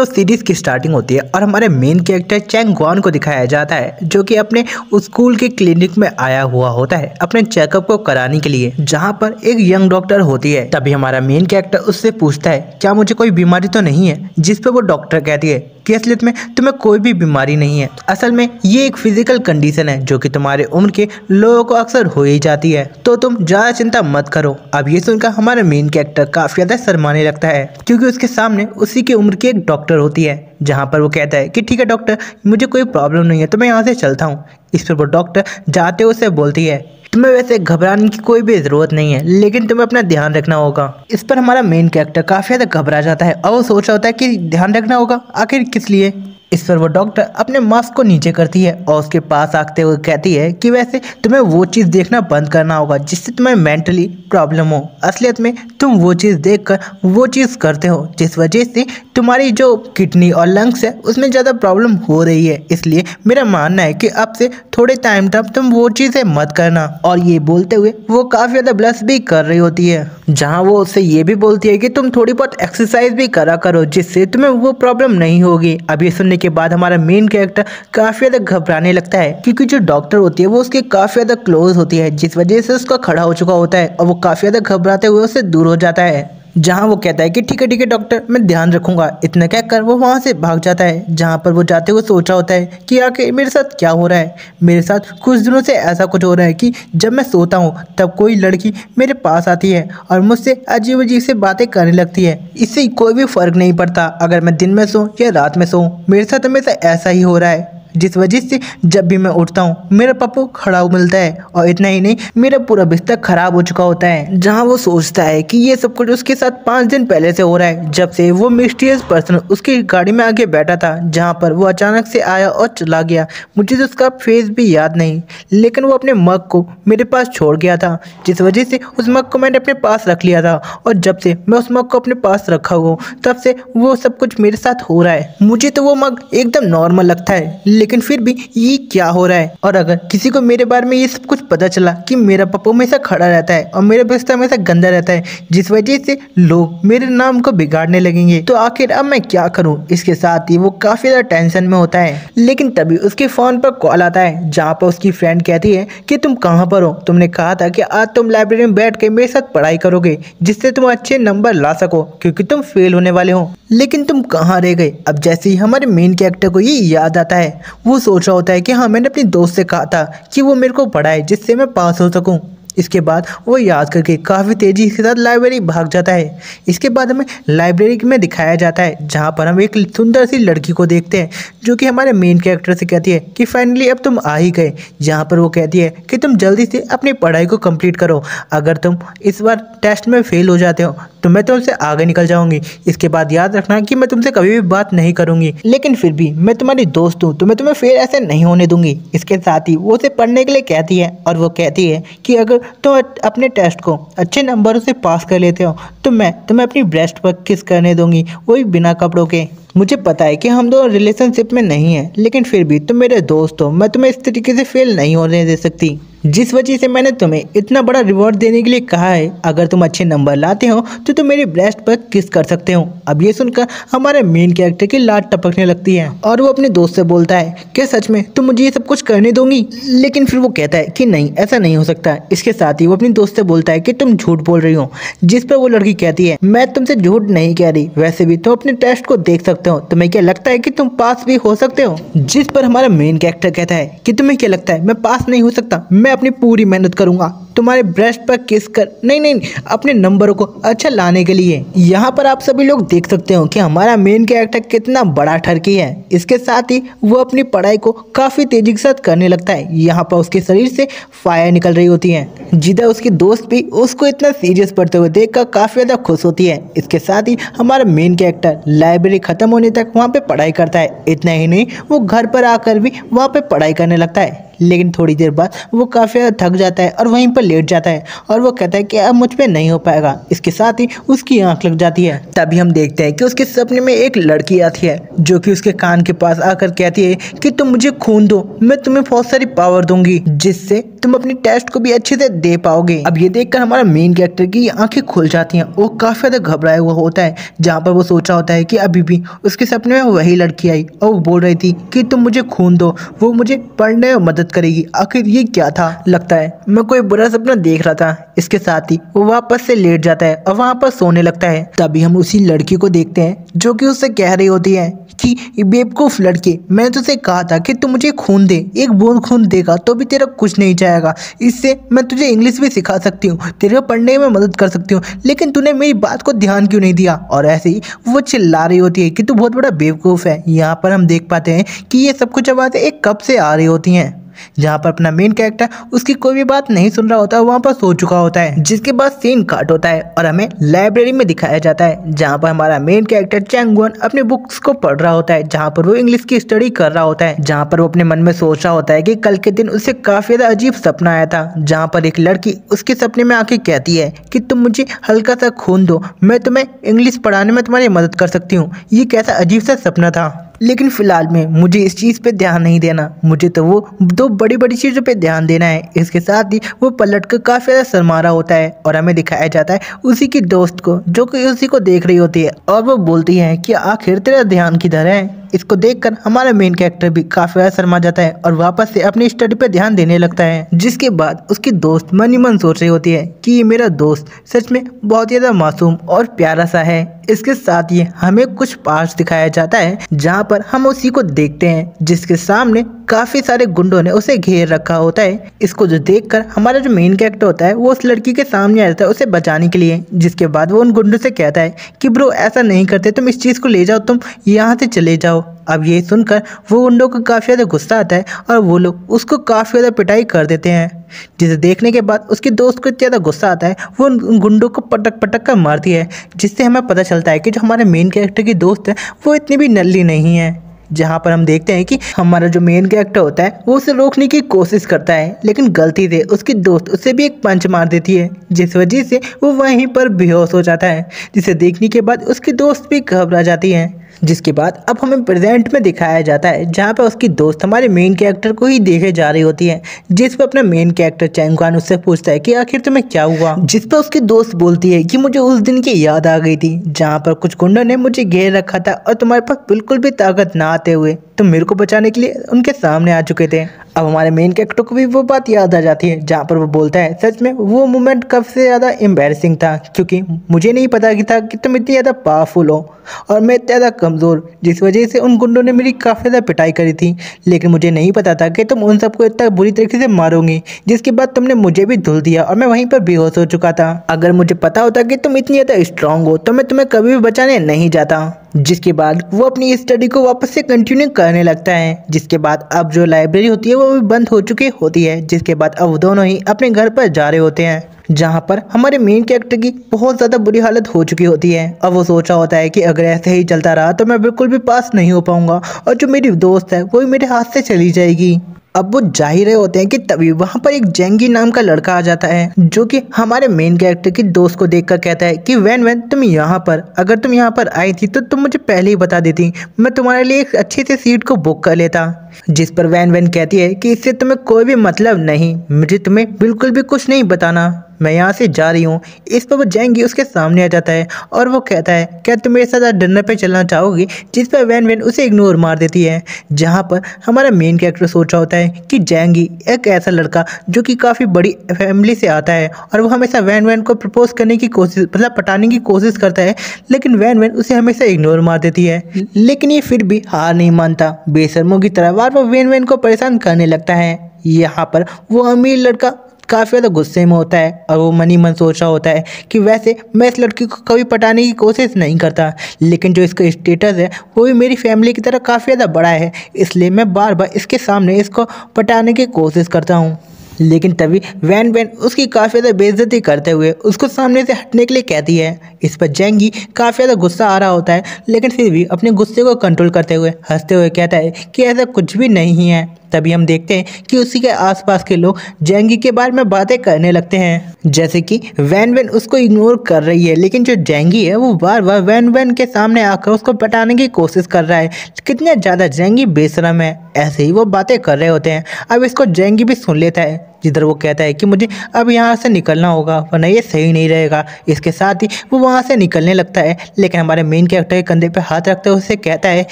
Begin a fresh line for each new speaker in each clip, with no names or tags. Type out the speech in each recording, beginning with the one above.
तो सीरीज की स्टार्टिंग होती है और हमारे मेन कैरेक्टर चैंग ग्वान को दिखाया जाता है जो कि अपने स्कूल के क्लिनिक में आया हुआ होता है अपने चेकअप को कराने के लिए, जहां पर एक यंग डॉक्टर होती है। तभी हमारा मेन कैरेक्टर उससे पूछता है क्या मुझे कोई बीमारी तो नहीं है, जिस पे वो डॉक्टर कहती है कि असलियत में तुम्हें कोई भी बीमारी नहीं है, असल में ये एक फिजिकल कंडीशन है जो कि तुम्हारे उम्र के लोगों को अक्सर हो ही जाती है, तो तुम ज्यादा चिंता मत करो। अब ये सुनकर हमारा मेन कैरेक्टर काफी ज्यादा शर्माने लगता है क्योंकि उसके सामने उसी की उम्र की एक डॉक्टर होती है, जहां पर वो कहता है कि ठीक है डॉक्टर, मुझे कोई प्रॉब्लम नहीं है तो मैं यहाँ से चलता हूँ। इस पर वो डॉक्टर जाते उससे बोलती है तुम्हें वैसे घबराने की कोई भी जरूरत नहीं है, लेकिन तुम्हें अपना ध्यान रखना होगा। इस पर हमारा मेन कैरेक्टर काफी ज्यादा घबरा जाता है और वो सोच रहा होता है कि ध्यान रखना होगा, आखिर किस लिए। इस पर वो डॉक्टर अपने मास्क को नीचे करती है और उसके पास आते हुए कहती है कि वैसे तुम्हें वो चीज़ देखना बंद करना होगा जिससे तुम्हें मेंटली प्रॉब्लम हो। असलियत में तुम वो चीज़ देखकर वो चीज़ करते हो जिस वजह से तुम्हारी जो किडनी और लंग्स है उसमें ज़्यादा प्रॉब्लम हो रही है, इसलिए मेरा मानना है कि अब से थोड़े टाइम तक तुम वो चीज़ें मत करना। और ये बोलते हुए वो काफ़ी ज़्यादा ब्लश भी कर रही होती है, जहाँ वो उससे ये भी बोलती है कि तुम थोड़ी बहुत एक्सरसाइज भी करा करो जिससे तुम्हें वो प्रॉब्लम नहीं होगी। अब ये सुनने के बाद हमारा मेन कैरेक्टर काफी ज्यादा घबराने लगता है क्योंकि जो डॉक्टर होती है वो उसके काफी ज्यादा क्लोज होती है, जिस वजह से उसका खड़ा हो चुका होता है और वो काफी ज्यादा घबराते हुए उससे दूर हो जाता है, जहां वो कहता है कि ठीक है डॉक्टर, मैं ध्यान रखूंगा। इतना कहकर वो वहां से भाग जाता है, जहां पर वो जाते हुए सोचा होता है कि आखिर मेरे साथ क्या हो रहा है। मेरे साथ कुछ दिनों से ऐसा कुछ हो रहा है कि जब मैं सोता हूँ तब कोई लड़की मेरे पास आती है और मुझसे अजीब अजीब से बातें करने लगती है। इससे कोई भी फर्क नहीं पड़ता अगर मैं दिन में सोऊं या रात में सोऊं, मेरे साथ हमेशा ऐसा ही हो रहा है, जिस वजह से जब भी मैं उठता हूँ मेरा पप्पू खड़ा मिलता है और इतना ही नहीं, मेरा पूरा बिस्तर खराब हो चुका होता है। जहाँ वो सोचता है कि ये सब कुछ उसके साथ 5 दिन पहले से हो रहा है, जब से वो मिस्टीरियस पर्सन उसकी गाड़ी में आके बैठा था, जहाँ पर वो अचानक से आया और चला गया। मुझे तो उसका फेस भी याद नहीं, लेकिन वो अपने मग को मेरे पास छोड़ गया था, जिस वजह से उस मग को मैंने अपने पास रख लिया था। और जब से मैं उस मग को अपने पास रखा हुआ तब से वो सब कुछ मेरे साथ हो रहा है। मुझे तो वो मग एकदम नॉर्मल लगता है, लेकिन फिर भी ये क्या हो रहा है। और अगर किसी को मेरे बारे में ये सब कुछ पता चला कि मेरा पप्पू हमेशा खड़ा रहता है और मेरा बिस्तर हमेशा गंदा रहता है, जिस वजह से लोग मेरे नाम को बिगाड़ने लगेंगे, तो आखिर अब मैं क्या करूं। इसके साथ ही वो काफी ज्यादा टेंशन में होता है। लेकिन तभी उसके फोन पर कॉल आता है, जहाँ पर उसकी फ्रेंड कहती है कि तुम कहाँ पर हो, तुमने कहा था कि आज तुम लाइब्रेरी में बैठ के मेरे साथ पढ़ाई करोगे जिससे तुम अच्छे नंबर ला सको क्योंकि तुम फेल होने वाले हो, लेकिन तुम कहाँ रह गए। अब जैसे ही हमारे मेन कैरेक्टर को ये याद आता है, वो सोच रहा होता है कि हाँ, मैंने अपने दोस्त से कहा था कि वो मेरे को पढ़ाए जिससे मैं पास हो सकूं। इसके बाद वो याद करके काफ़ी तेज़ी के साथ लाइब्रेरी भाग जाता है। इसके बाद हमें लाइब्रेरी में दिखाया जाता है, जहाँ पर हम एक सुंदर सी लड़की को देखते हैं जो कि हमारे मेन कैरेक्टर से कहती है कि फाइनली अब तुम आ ही गए। जहाँ पर वो कहती है कि तुम जल्दी से अपनी पढ़ाई को कंप्लीट करो, अगर तुम इस बार टेस्ट में फेल हो जाते हो तो मैं तुमसे आगे निकल जाऊंगी। इसके बाद याद रखना कि मैं तुमसे कभी भी बात नहीं करूंगी, लेकिन फिर भी मैं तुम्हारी दोस्त हूँ तो मैं तुम्हें फेल ऐसे नहीं होने दूंगी। इसके साथ ही वो उसे पढ़ने के लिए कहती है और वो कहती है कि अगर तुम अपने टेस्ट को अच्छे नंबरों से पास कर लेते हो तो मैं तुम्हें अपनी ब्रेस्ट पर किस करने दूंगी, वही बिना कपड़ों के। मुझे पता है कि हम दोनों रिलेशनशिप में नहीं हैं, लेकिन फिर भी तुम मेरे दोस्त हो, मैं तुम्हें इस तरीके से फेल नहीं होने दे सकती, जिस वजह से मैंने तुम्हें इतना बड़ा रिवॉर्ड देने के लिए कहा है। अगर तुम अच्छे नंबर लाते हो तो तुम मेरी ब्रेस्ट पर किस कर सकते हो। अब ये सुनकर हमारे मेन कैरेक्टर की लाट टपकने लगती है और वो अपने दोस्त से बोलता है कि सच में तुम मुझे ये सब कुछ करने दोगी, लेकिन फिर वो कहता है कि नहीं, ऐसा नहीं हो सकता। इसके साथ ही वो अपनी दोस्त से बोलता है कि तुम झूठ बोल रही हो, जिस पर वो लड़की कहती है मैं तुमसे झूठ नहीं कह रही, वैसे भी तुम अपने टेस्ट को देख सकते हो, तुम्हें क्या लगता है कि तुम पास भी हो सकते हो। जिस पर हमारा मेन कैरेक्टर कहता है कि तुम्हें क्या लगता है मैं पास नहीं हो सकता, मैं अपनी पूरी मेहनत करूंगा तुम्हारे ब्रेस्ट पर किस कर नहीं अपने नंबरों को अच्छा लाने के लिए। यहाँ पर आप सभी लोग देख सकते हो कि हमारा मेन कैरेक्टर कितना बड़ा ठरकी है। इसके साथ ही वो अपनी पढ़ाई को काफी तेजी के साथ करने लगता है। यहाँ पर उसके शरीर से फायर निकल रही होती है, जिधर उसकी दोस्त भी उसको इतना सीरियस पढ़ते हुए देखकर काफी ज्यादा खुश होती है। इसके साथ ही हमारा मेन कैरेक्टर लाइब्रेरी खत्म होने तक वहाँ पे पढ़ाई करता है। इतना ही नहीं, वो घर पर आकर भी वहाँ पे पढ़ाई करने लगता है, लेकिन थोड़ी देर बाद वो काफ़ी ज़्यादा थक जाता है और वहीं पर लेट जाता है और वो कहता है कि अब मुझ पे नहीं हो पाएगा। इसके साथ ही उसकी आंख लग जाती है। तभी हम देखते हैं कि उसके सपने में एक लड़की आती है जो कि उसके कान के पास आकर कहती है कि तुम मुझे खून दो, मैं तुम्हें बहुत सारी पावर दूंगी जिससे तुम अपनी टेस्ट को भी अच्छे से दे पाओगे। अब ये देखकर हमारा मेन कैरेक्टर की आंखें खुल जाती हैं। वो काफी ज्यादा घबराया हुआ होता है, जहाँ पर वो सोचा होता है कि अभी भी उसके सपने में वही लड़की आई और वो बोल रही थी कि तुम मुझे खून दो, वो मुझे पढ़ने में मदद करेगी। आखिर ये क्या था? लगता है मैं कोई बुरा सपना देख रहा था। इसके साथ ही वो वापस से लेट जाता है और वहाँ पर सोने लगता है। तभी हम उसी लड़की को देखते हैं जो कि उससे कह रही होती है कि बेवकूफ लड़के, मैंने तुझसे कहा था कि तू मुझे खून दे, एक बूंद खून देगा तो भी तेरा कुछ नहीं जाएगा। इससे मैं तुझे इंग्लिश भी सिखा सकती हूँ, तेरे पढ़ने में मदद कर सकती हूँ, लेकिन तूने मेरी बात को ध्यान क्यों नहीं दिया? और ऐसे ही वो चिल्ला रही होती है कि तू बहुत बड़ा बेवकूफ़ है। यहाँ पर हम देख पाते हैं कि ये सब कुछ आवाज़ें एक कब से आ रही होती हैं, जहाँ पर अपना मेन कैरेक्टर उसकी कोई भी बात नहीं सुन रहा होता, वहाँ पर सो चुका होता है। जिसके बाद सीन काट होता है और हमें लाइब्रेरी में दिखाया जाता है, जहाँ पर हमारा मेन कैरेक्टर चैंग गुआन अपने बुक्स को पढ़ रहा होता है, जहाँ पर वो इंग्लिश की स्टडी कर रहा होता है। जहाँ पर वो अपने मन में सोच रहा होता है कि कल के दिन उसे काफी ज्यादा अजीब सपना आया था, जहाँ पर एक लड़की उसके सपने में आके कहती है कि तुम मुझे हल्का सा खून दो, मैं तुम्हें इंग्लिश पढ़ाने में तुम्हारी मदद कर सकती हूँ। ये कैसा अजीब सा सपना था, लेकिन फिलहाल में मुझे इस चीज़ पे ध्यान नहीं देना, मुझे तो वो दो बड़ी बड़ी चीज़ों पे ध्यान देना है। इसके साथ ही वो पलट कर काफ़ी ज़्यादा शर्मा रहा होता है और हमें दिखाया जाता है उसी की दोस्त को, जो कि उसी को देख रही होती है और वो बोलती है कि आखिर तेरा ध्यान किधर है। इसको देखकर हमारा मेन कैरेक्टर भी काफी ज्यादा शर्मा जाता है और वापस से अपनी स्टडी पे ध्यान देने लगता है। जिसके बाद उसकी दोस्त मन ही मन सोच रही होती है कि ये मेरा दोस्त सच में बहुत ज्यादा मासूम और प्यारा सा है। इसके साथ ही हमें कुछ पार्ट्स दिखाया जाता है, जहाँ पर हम उसी को देखते हैं जिसके सामने काफी सारे गुंडों ने उसे घेर रखा होता है। इसको जो देखकर हमारा जो मेन कैरेक्टर होता है वो उस लड़की के सामने आ जाता है उसे बचाने के लिए। जिसके बाद वो उन गुंडों से कहता है कि ब्रो ऐसा नहीं करते, तुम इस चीज़ को ले जाओ, तुम यहाँ से चले जाओ। अब ये सुनकर वो गुंडों को काफ़ी ज़्यादा गुस्सा आता है और वो लोग उसको काफ़ी ज़्यादा पिटाई कर देते हैं। जिसे देखने के बाद उसके दोस्त को इतना ज़्यादा गुस्सा आता है, वो उन गुंडों को पटक पटक कर मारती है, जिससे हमें पता चलता है कि जो हमारे मेन कैरेक्टर की दोस्त है वो इतनी भी नल्ली नहीं है। जहाँ पर हम देखते हैं कि हमारा जो मेन कैरेक्टर होता है वो उसे रोकने की कोशिश करता है, लेकिन गलती से उसकी दोस्त उसे भी एक पंच मार देती है, जिस वजह से वो वहीं पर बेहोश हो जाता है। जिसे देखने के बाद उसकी दोस्त भी घबरा जाती है। जिसके बाद अब हमें प्रेजेंट में दिखाया जाता है, जहाँ पर उसकी दोस्त हमारे मेन कैरेक्टर को ही देखे जा रही होती है, जिस पर अपना मेन कैरेक्टर चैंग गुआन उससे पूछता है कि आखिर तुम्हें क्या हुआ। जिस पर उसकी दोस्त बोलती है कि मुझे उस दिन की याद आ गई थी जहाँ पर कुछ गुंडों ने मुझे घेर रखा था और तुम्हारे पास बिल्कुल भी ताकत ना आते हुए तुम मेरे को बचाने के लिए उनके सामने आ चुके थे। अब हमारे मेन कैरेक्टर को भी वो बात याद आ जाती है, जहाँ पर वो बोलता है सच में वो मोमेंट कब से ज़्यादा एम्बैरेसिंग था, क्योंकि मुझे नहीं पता कि था कि तुम इतनी ज़्यादा पावरफुल हो और मैं इतना ज़्यादा कमज़ोर, जिस वजह से उन गुंडों ने मेरी काफ़ी ज़्यादा पिटाई करी थी। लेकिन मुझे नहीं पता था कि तुम उन सबको इतना बुरी तरीके से मारोगी, जिसके बाद तुमने मुझे भी धुल दिया और मैं वहीं पर बेहोश हो चुका था। अगर मुझे पता होता कि तुम इतनी ज़्यादा स्ट्रांग हो तो मैं तुम्हें कभी भी बचाने नहीं जाता। जिसके बाद वो अपनी स्टडी को वापस से कंटिन्यू करने लगता है। जिसके बाद अब जो लाइब्रेरी होती है वो भी बंद हो चुकी होती है। जिसके बाद अब दोनों ही अपने घर पर जा रहे होते हैं, जहाँ पर हमारे मेन कैरेक्टर की बहुत ज़्यादा बुरी हालत हो चुकी होती है। अब वो सोचा होता है कि अगर ऐसे ही चलता रहा तो मैं बिल्कुल भी पास नहीं हो पाऊंगा और जो मेरी दोस्त है वो भी मेरे हाथ से चली जाएगी। अब वो जा ही रहे होते हैं कि तभी वहाँ पर एक जेंगी नाम का लड़का आ जाता है, जो कि हमारे मेन कैरेक्टर की दोस्त को देखकर कहता है कि वैन वैन तुम यहाँ पर, अगर तुम यहाँ पर आई थी तो तुम मुझे पहले ही बता देती, मैं तुम्हारे लिए एक अच्छी सी सीट को बुक कर लेता। जिस पर वैन वैन कहती है कि इससे तुम्हें कोई भी मतलब नहीं, मुझे तुम्हें बिल्कुल भी कुछ नहीं बताना, मैं यहाँ से जा रही हूँ। इस पर वो जेंगी उसके सामने आ जाता है और वो कहता है क्या तुम मेरे साथ डिनर पे चलना चाहोगी, जिस पर वैन वैन उसे इग्नोर मार देती है। जहाँ पर हमारा मेन कैरेक्टर सोच रहा होता है कि जेंगी एक ऐसा लड़का जो कि काफ़ी बड़ी फैमिली से आता है और वो हमेशा वैन वैन को प्रपोज करने की कोशिश, मतलब पटाने की कोशिश करता है, लेकिन वैन वैन उसे हमेशा इग्नोर मार देती है। लेकिन ये फिर भी हार नहीं मानता, बेशर्मों की तरह बार बार वैन वैन को परेशान करने लगता है। यहाँ पर वो अमीर लड़का काफ़ी ज़्यादा गुस्से में होता है और वो मन ही मन सोच रहा होता है कि वैसे मैं इस लड़की को कभी पटाने की कोशिश नहीं करता, लेकिन जो इसका स्टेटस है वो भी मेरी फैमिली की तरह काफ़ी ज़्यादा बड़ा है, इसलिए मैं बार बार इसके सामने इसको पटाने की कोशिश करता हूँ। लेकिन तभी वैन वैन उसकी काफ़ी ज़्यादा बेइज्जती करते हुए उसको सामने से हटने के लिए कहती है। इस पर जेंगी काफ़ी ज़्यादा गुस्सा आ रहा होता है, लेकिन फिर भी अपने गुस्से को कंट्रोल करते हुए हंसते हुए कहता है कि ऐसा कुछ भी नहीं है। तभी हम देखते हैं कि उसी के आसपास के लोग जेंगी के बारे में बातें करने लगते हैं, जैसे कि वैन वैन उसको इग्नोर कर रही है, लेकिन जो जेंगी है वो बार बार वैन वैन के सामने आकर उसको पटाने की कोशिश कर रहा है। कितना ज़्यादा जेंगी बेशरम है। ऐसे ही वो बातें कर रहे होते हैं। अब इसको जेंगी भी सुन लेता है, जिधर वो कहता है कि मुझे अब यहाँ से निकलना होगा वरना ये सही नहीं रहेगा। इसके साथ ही वो वहाँ से निकलने लगता है, लेकिन हमारे मेन कैरेक्टर के कंधे पे हाथ रखते हुए उसे कहता है,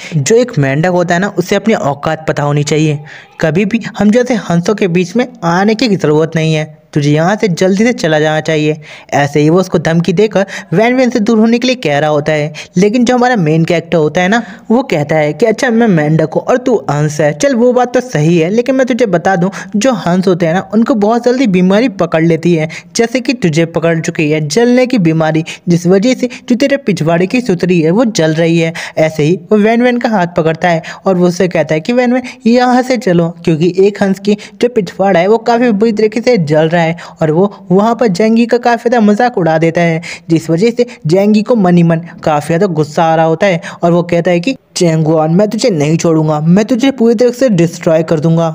जो एक मेंढक होता है ना, उसे अपनी औकात पता होनी चाहिए। कभी भी हम जैसे हंसों के बीच में आने की ज़रूरत नहीं है, तुझे यहाँ से जल्दी से चला जाना चाहिए। ऐसे ही वो उसको धमकी देकर वैन वैन से दूर होने के लिए कह रहा होता है, लेकिन जो हमारा मेन कैरेक्टर होता है ना, वो कहता है कि अच्छा मैं मेंढक हूँ और तू हंस है, चल वो बात तो सही है, लेकिन मैं तुझे बता दूँ जो हंस होते हैं ना, उनको बहुत जल्दी बीमारी पकड़ लेती है, जैसे कि तुझे पकड़ चुकी है जलने की बीमारी, जिस वजह से जो तेरे पिछवाड़े की सुतरी है वो जल रही है। ऐसे ही वो वैन वैन का हाथ पकड़ता है और वो उससे कहता है कि वैन वैन यहाँ से चलो, क्योंकि एक हंस की जो पिछवाड़ा है वो काफ़ी बुरी तरीके से जल रहा है और वो वहाँ पर जेंगी का काफ़ी ज़्यादा मजाक उड़ा देता है, जिस वजह से जेंगी को मन ही मन काफ़ी ज़्यादा गुस्सा आ रहा होता है और वो कहता है कि चैंगवान मैं तुझे नहीं छोड़ूंगा, मैं तुझे पूरी तरह से डिस्ट्रॉय कर दूंगा।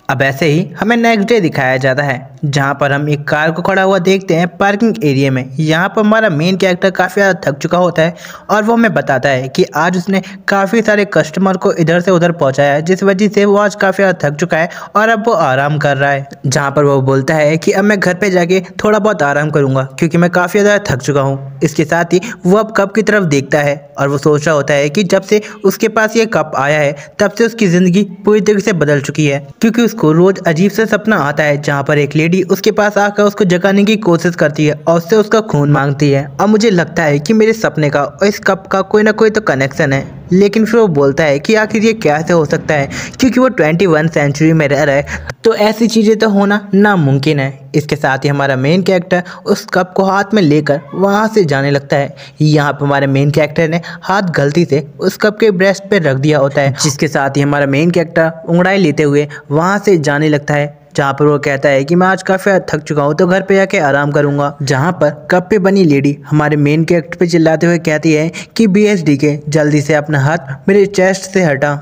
अब ऐसे ही हमें नेक्स्ट डे दिखाया जाता है, जहाँ पर हम एक कार को खड़ा हुआ देखते हैं पार्किंग एरिया में। यहाँ पर हमारा मेन कैरेक्टर काफ़ी ज़्यादा थक चुका होता है और वो हमें बताता है कि आज उसने काफ़ी सारे कस्टमर को इधर से उधर पहुँचाया है, जिस वजह से वो आज काफ़ी ज़्यादा थक चुका है और अब वो आराम कर रहा है। जहाँ पर वो बोलता है कि अब मैं घर पर जाके थोड़ा बहुत आराम करूँगा क्योंकि मैं काफ़ी ज़्यादा थक चुका हूँ। इसके साथ ही वो अब कप की तरफ देखता है और वो सोच रहा होता है कि जब से उसके पास ये कप आया है तब से उसकी ज़िंदगी पूरी तरीके से बदल चुकी है, क्योंकि उसको रोज़ अजीब सा सपना आता है जहाँ पर एक लेडी उसके पास आकर उसको जगाने की कोशिश करती है और उससे उसका खून मांगती है। अब मुझे लगता है कि मेरे सपने का और इस कप का कोई ना कोई तो कनेक्शन है, लेकिन फिर वो बोलता है कि आखिर ये कैसे हो सकता है, क्योंकि वो 21 सेंचुरी में रह रहा है, तो ऐसी चीज़ें तो होना नामुमकिन है। इसके साथ ही हमारा मेन कैरेक्टर उस कप को हाथ में लेकर वहाँ से जाने लगता है। यहाँ पर हमारे मेन कैरेक्टर ने हाथ गलती से उस कप के ब्रेस्ट पे रख दिया होता है, जिसके साथ ही हमारा मेन कैरेक्टर उंगड़ाई लेते हुए वहाँ से जाने लगता है, जहाँ पर वो कहता है कि मैं आज काफ़ी थक चुका हूँ तो घर पे जाके आराम करूँगा। जहाँ पर कप पे बनी लेडी हमारे मेन कैरेक्टर पे चिल्लाते हुए कहती है कि BSDK जल्दी से अपना हाथ मेरे चेस्ट से हटा।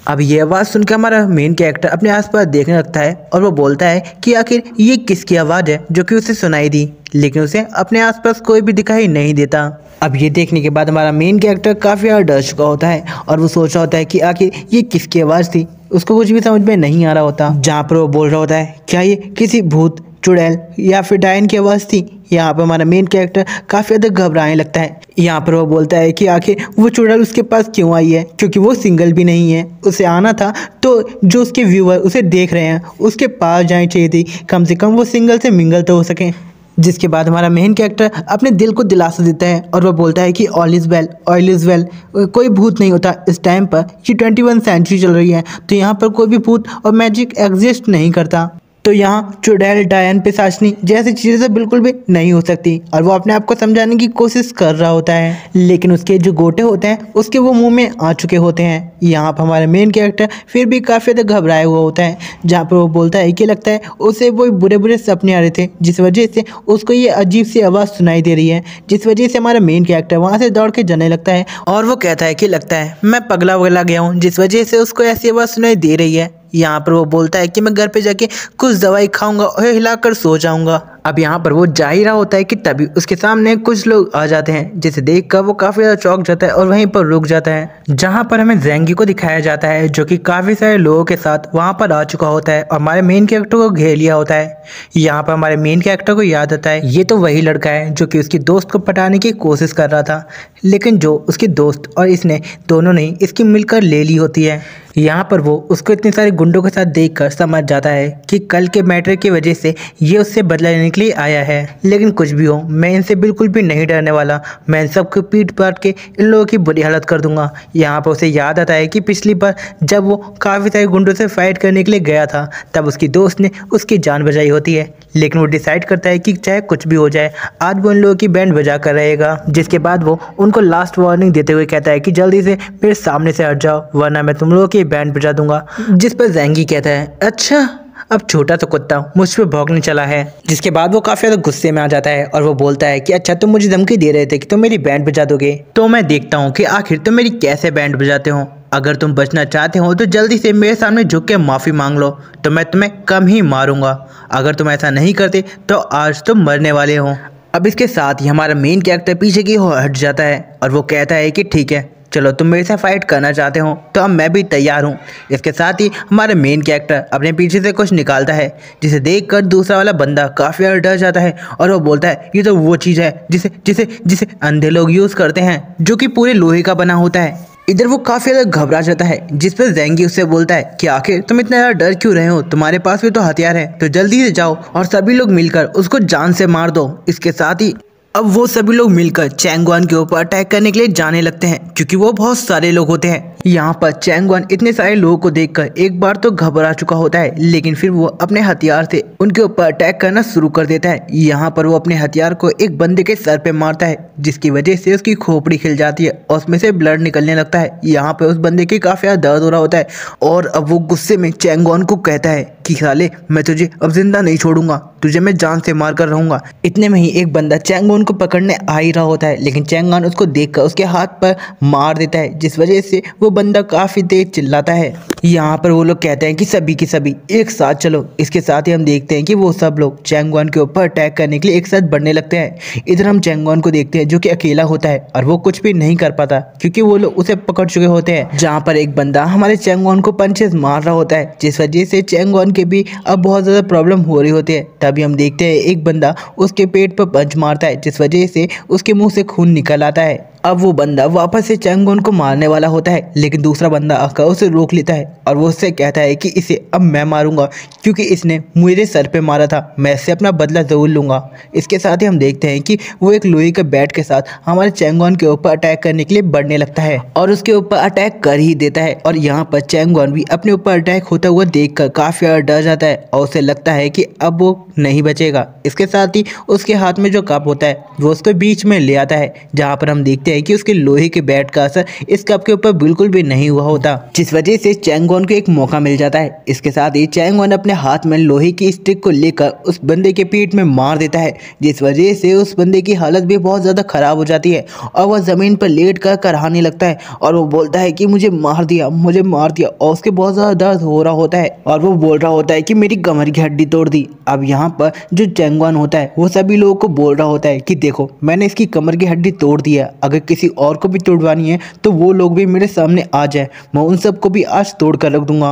अब ये आवाज़ सुनकर हमारा मेन कैरेक्टर अपने आसपास देखने लगता है और वो बोलता है कि आखिर ये किसकी आवाज़ है जो कि उसे सुनाई दी, लेकिन उसे अपने आसपास कोई भी दिखाई नहीं देता। अब ये देखने के बाद हमारा मेन कैरेक्टर काफ़ी ज़्यादा डर चुका होता है और वो सोच रहा होता है कि आखिर ये किसकी आवाज़ थी, उसको कुछ भी समझ में नहीं आ रहा होता। जहाँ पर वो बोल रहा होता है क्या ये किसी भूत, चुड़ैल या फिर डायन की आवाज़ थी। यहाँ पर हमारा मेन कैरेक्टर काफ़ी ज़्यादा घबराने लगता है। यहाँ पर वो बोलता है कि आखिर वो चुड़ैल उसके पास क्यों आई है, क्योंकि वो सिंगल भी नहीं है, उसे आना था तो जो उसके व्यूअर उसे देख रहे हैं उसके पास जानी चाहिए थी, कम से कम वो सिंगल से मिंगल तो हो सकें। जिसके बाद हमारा मेन कैरेक्टर अपने दिल को दिलासा देता है और वो बोलता है कि all is well, all is well, कोई भूत नहीं होता। इस टाइम पर ये 21 सेंचुरी चल रही है तो यहाँ पर कोई भी भूत और मैजिक एग्जिस्ट नहीं करता, तो यहाँ चुड़ैल, डायन, पिशाचनी जैसी चीज़ें तो बिल्कुल भी नहीं हो सकती। और वो अपने आप को समझाने की कोशिश कर रहा होता है, लेकिन उसके जो गोटे होते हैं उसके वो मुंह में आ चुके होते हैं। यहाँ पर हमारा मेन कैरेक्टर फिर भी काफ़ी ज़्यादा घबराया हुआ होता है, जहाँ पर वो बोलता है कि लगता है उसे वो बुरे बुरे सपने आ रहे थे, जिस वजह से उसको ये अजीब सी आवाज़ सुनाई दे रही है, जिस वजह से हमारा मेन कैरेक्टर वहाँ से दौड़ के जाने लगता है और वो कहता है कि लगता है मैं पगला वगला गया हूँ, जिस वजह से उसको ऐसी आवाज़ सुनाई दे रही है। यहाँ पर वो बोलता है कि मैं घर पे जाके कुछ दवाई खाऊंगा और हिलाकर सो जाऊंगा। अब यहाँ पर वो जा ही रहा होता है कि तभी उसके सामने कुछ लोग आ जाते हैं, जिसे देखकर वो काफ़ी ज़्यादा चौंक जाता है और वहीं पर रुक जाता है। जहाँ पर हमें जेंगी को दिखाया जाता है जो कि काफ़ी सारे लोगों के साथ वहाँ पर आ चुका होता है और हमारे मेन कैरेक्टर को घेर लिया होता है। यहाँ पर हमारे मेन कैरेक्टर को याद आता है ये तो वही लड़का है जो कि उसकी दोस्त को पटाने की कोशिश कर रहा था, लेकिन जो उसकी दोस्त और इसने दोनों ने इसकी मिलकर ले ली होती है। यहाँ पर वो उसको इतने सारे गुंडों के साथ देखकर समझ जाता है कि कल के मैटर की वजह से ये उससे बदला लेने के लिए आया है, लेकिन कुछ भी हो मैं इनसे बिल्कुल भी नहीं डरने वाला, मैं इन सबको पीट पाट के इन लोगों की बुरी हालत कर दूंगा। यहाँ पर उसे याद आता है कि पिछली बार जब वो काफ़ी सारे गुंडों से फाइट करने के लिए गया था तब उसकी दोस्त ने उसकी जान बचाई होती है, लेकिन वो डिसाइड करता है कि चाहे कुछ भी हो जाए आज वो इन लोगों की बैंड बजा कर रहेगा। जिसके बाद वो उनको लास्ट वार्निंग देते हुए कहता है कि जल्दी से मेरे सामने से हट जाओ वरना मैं तुम लोगों की बैंड बजा दूंगा। जिस पर जेंगी कहता है अच्छा अब छोटा तो कुत्ता मुझ पर भौंकने चला है। जिसके बाद वो काफ़ी ज़्यादा गुस्से में आ जाता है और वो बोलता है कि अच्छा तुम मुझे धमकी दे रहे थे कि तुम मेरी बैंड बजा दोगे, तो मैं देखता हूँ कि आखिर तुम मेरी कैसे बैंड बजाते हो। अगर तुम बचना चाहते हो तो जल्दी से मेरे सामने झुक के माफ़ी मांग लो, तो मैं तुम्हें कम ही मारूंगा। अगर तुम ऐसा नहीं करते तो आज तुम मरने वाले हो। अब इसके साथ ही हमारा मेन कैरेक्टर पीछे की ओर हट जाता है और वो कहता है कि ठीक है, चलो तुम मेरे से फाइट करना चाहते हो तो अब मैं भी तैयार हूँ। इसके साथ ही हमारा मेन कैरेक्टर अपने पीछे से कुछ निकालता है, जिसे देखकर दूसरा वाला बंदा काफ़ी ज़्यादा डर जाता है और वो बोलता है ये तो वो चीज़ है जिसे जिसे जिसे अंधे लोग यूज़ करते हैं, जो कि पूरे लोहे का बना होता है। इधर वो काफ़ी ज़्यादा घबरा जाता है, जिस पर ज़ेंगी उससे बोलता है कि आखिर तुम इतना ज़्यादा डर क्यों रहे हो, तुम्हारे पास भी तो हथियार है, तो जल्दी से जाओ और सभी लोग मिलकर उसको जान से मार दो। इसके साथ ही अब वो सभी लोग मिलकर चैंगवान के ऊपर अटैक करने के लिए जाने लगते हैं, क्योंकि वो बहुत सारे लोग होते हैं। यहाँ पर चैंगवान इतने सारे लोगों को देखकर एक बार तो घबरा चुका होता है, लेकिन फिर वो अपने हथियार से उनके ऊपर अटैक करना शुरू कर देता है। यहाँ पर वो अपने हथियार को एक बंदे के सर पे मारता है, जिसकी वजह से उसकी खोपड़ी खिल जाती है और उसमें से ब्लड निकलने लगता है। यहाँ पर उस बंदे की काफी ज्यादा दर्द हो रहा होता है और अब वो गुस्से में चैंगवान को कहता है कि साले मैं तुझे अब जिंदा नहीं छोड़ूंगा, तुझे मैं जान से मार कर रहूंगा। इतने में ही एक बंदा चैंगवान को पकड़ने आ ही रहा होता है, लेकिन चैंगवान उसको देखकर उसके हाथ पर मार देता है, जिस वजह से वो बंदा काफी तेज चिल्लाता है। यहाँ पर वो लोग कहते हैं कि सभी के सभी एक साथ चलो। इसके साथ ही हम देखते हैं कि वो सब लोग चैंगवान के ऊपर अटैक करने के लिए एक साथ बढ़ने लगते हैं। इधर हम चैंगवान को देखते हैं जो कि अकेला होता है और वो कुछ भी नहीं कर पाता, क्योंकि वो लोग उसे पकड़ चुके होते हैं। जहाँ पर एक बंदा हमारे चैंगवान को पंचेस मार रहा होता है, जिस वजह से चैंगवान के भी अब बहुत ज़्यादा प्रॉब्लम हो रही होती है। तभी हम देखते हैं एक बंदा उसके पेट पर पंच मारता है, जिस वजह से उसके मुंह से खून निकल आता है। अब वो बंदा वापस से चैंगवान को मारने वाला होता है, लेकिन दूसरा बंदा आकर उसे रोक लेता है और वो उससे कहता है कि इसे अब मैं मारूंगा, क्योंकि इसने मेरे सर पे मारा था, मैं इससे अपना बदला जरूर लूंगा। इसके साथ ही हम देखते हैं कि वो एक लोहे के बैट के साथ हमारे चैंगवान के ऊपर अटैक करने के लिए बढ़ने लगता है और उसके ऊपर अटैक कर ही देता है। और यहाँ पर चैंगवान भी अपने ऊपर अटैक होता हुआ देखकर काफी ज्यादा डर जाता है और उसे लगता है कि अब वो नहीं बचेगा। इसके साथ ही उसके हाथ में जो कप होता है वो उसको बीच में ले आता है, जहाँ पर हम देखते हैं कि उसके लोहे के बैट का असर इस कप के ऊपर बिल्कुल भी नहीं हुआ होता, जिस वजह से चैंगवान को एक मौका मिल जाता है। इसके साथ ही चैंगवान अपने हाथ में लोहे की स्टिक को लेकर उस बंदे के पीठ में मार देता है, जिस वजह से उस बंदे की हालत भी बहुत ज़्यादा खराब हो जाती है और वह ज़मीन पर लेट कर कराहने लगता है और वो बोलता है कि मुझे मार दिया, मुझे मार दिया। और उसके बहुत ज़्यादा दर्द हो रहा होता है और वो बोल रहा होता है कि मेरी कमर की हड्डी तोड़ दी। अब यहाँ पर जो चैंगवान होता है वो सभी लोगों को बोल रहा होता है कि देखो मैंने इसकी कमर की हड्डी तोड़ दी है, अगर किसी और को भी तोड़वानी है तो वो लोग भी मेरे सामने आ जाए, मैं उन सबको भी आज तोड़ कर रख दूंगा।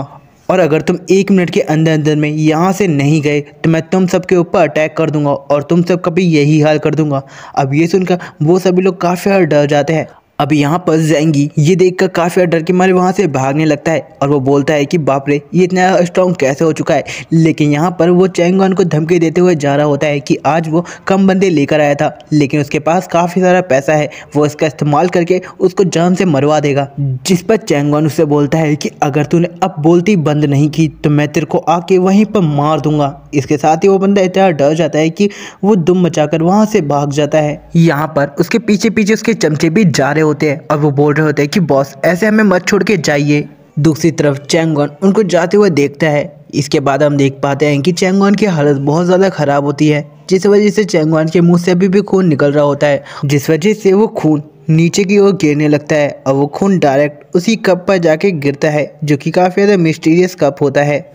और अगर तुम 1 मिनट के अंदर अंदर में यहाँ से नहीं गए तो मैं तुम सबके ऊपर अटैक कर दूंगा और तुम सबका भी यही हाल कर दूंगा। अब ये सुनकर वो सभी लोग काफ़ी डर जाते हैं। अब यहाँ पर ज़ेंगी ये देखकर काफ़ी डर के मारे वहाँ से भागने लगता है और वो बोलता है कि बाप रे ये इतना स्ट्रॉन्ग कैसे हो चुका है। लेकिन यहाँ पर वो चैंगवान को धमकी देते हुए जा रहा होता है कि आज वो कम बंदे लेकर आया था, लेकिन उसके पास काफ़ी सारा पैसा है, वो इसका इस्तेमाल करके उसको जान से मरवा देगा। जिस पर चैंगवान उससे बोलता है कि अगर तूने अब बोलती बंद नहीं की तो मैं तेरे को आके वहीं पर मार दूंगा। इसके साथ ही वो बंदा इतना डर जाता है कि वो दुम मचाकर वहाँ से भाग जाता है। यहाँ पर उसके पीछे पीछे उसके चमचे भी जा रहे होते हैं और वो बोल रहे होते हैं कि बॉस ऐसे हमें मत छोड़ के जाइए। दूसरी तरफ चैंगवान उनको जाते हुए देखता है। इसके बाद हम देख पाते हैं कि चैंगवान की हालत बहुत ज़्यादा ख़राब होती है, जिस वजह से चैंगवान के मुंह से अभी भी खून निकल रहा होता है, जिस वजह से वो खून नीचे की ओर गिरने लगता है और वो खून डायरेक्ट उसी कप पर जाके गिरता है, जो कि काफ़ी ज़्यादा मिस्टीरियस कप होता है।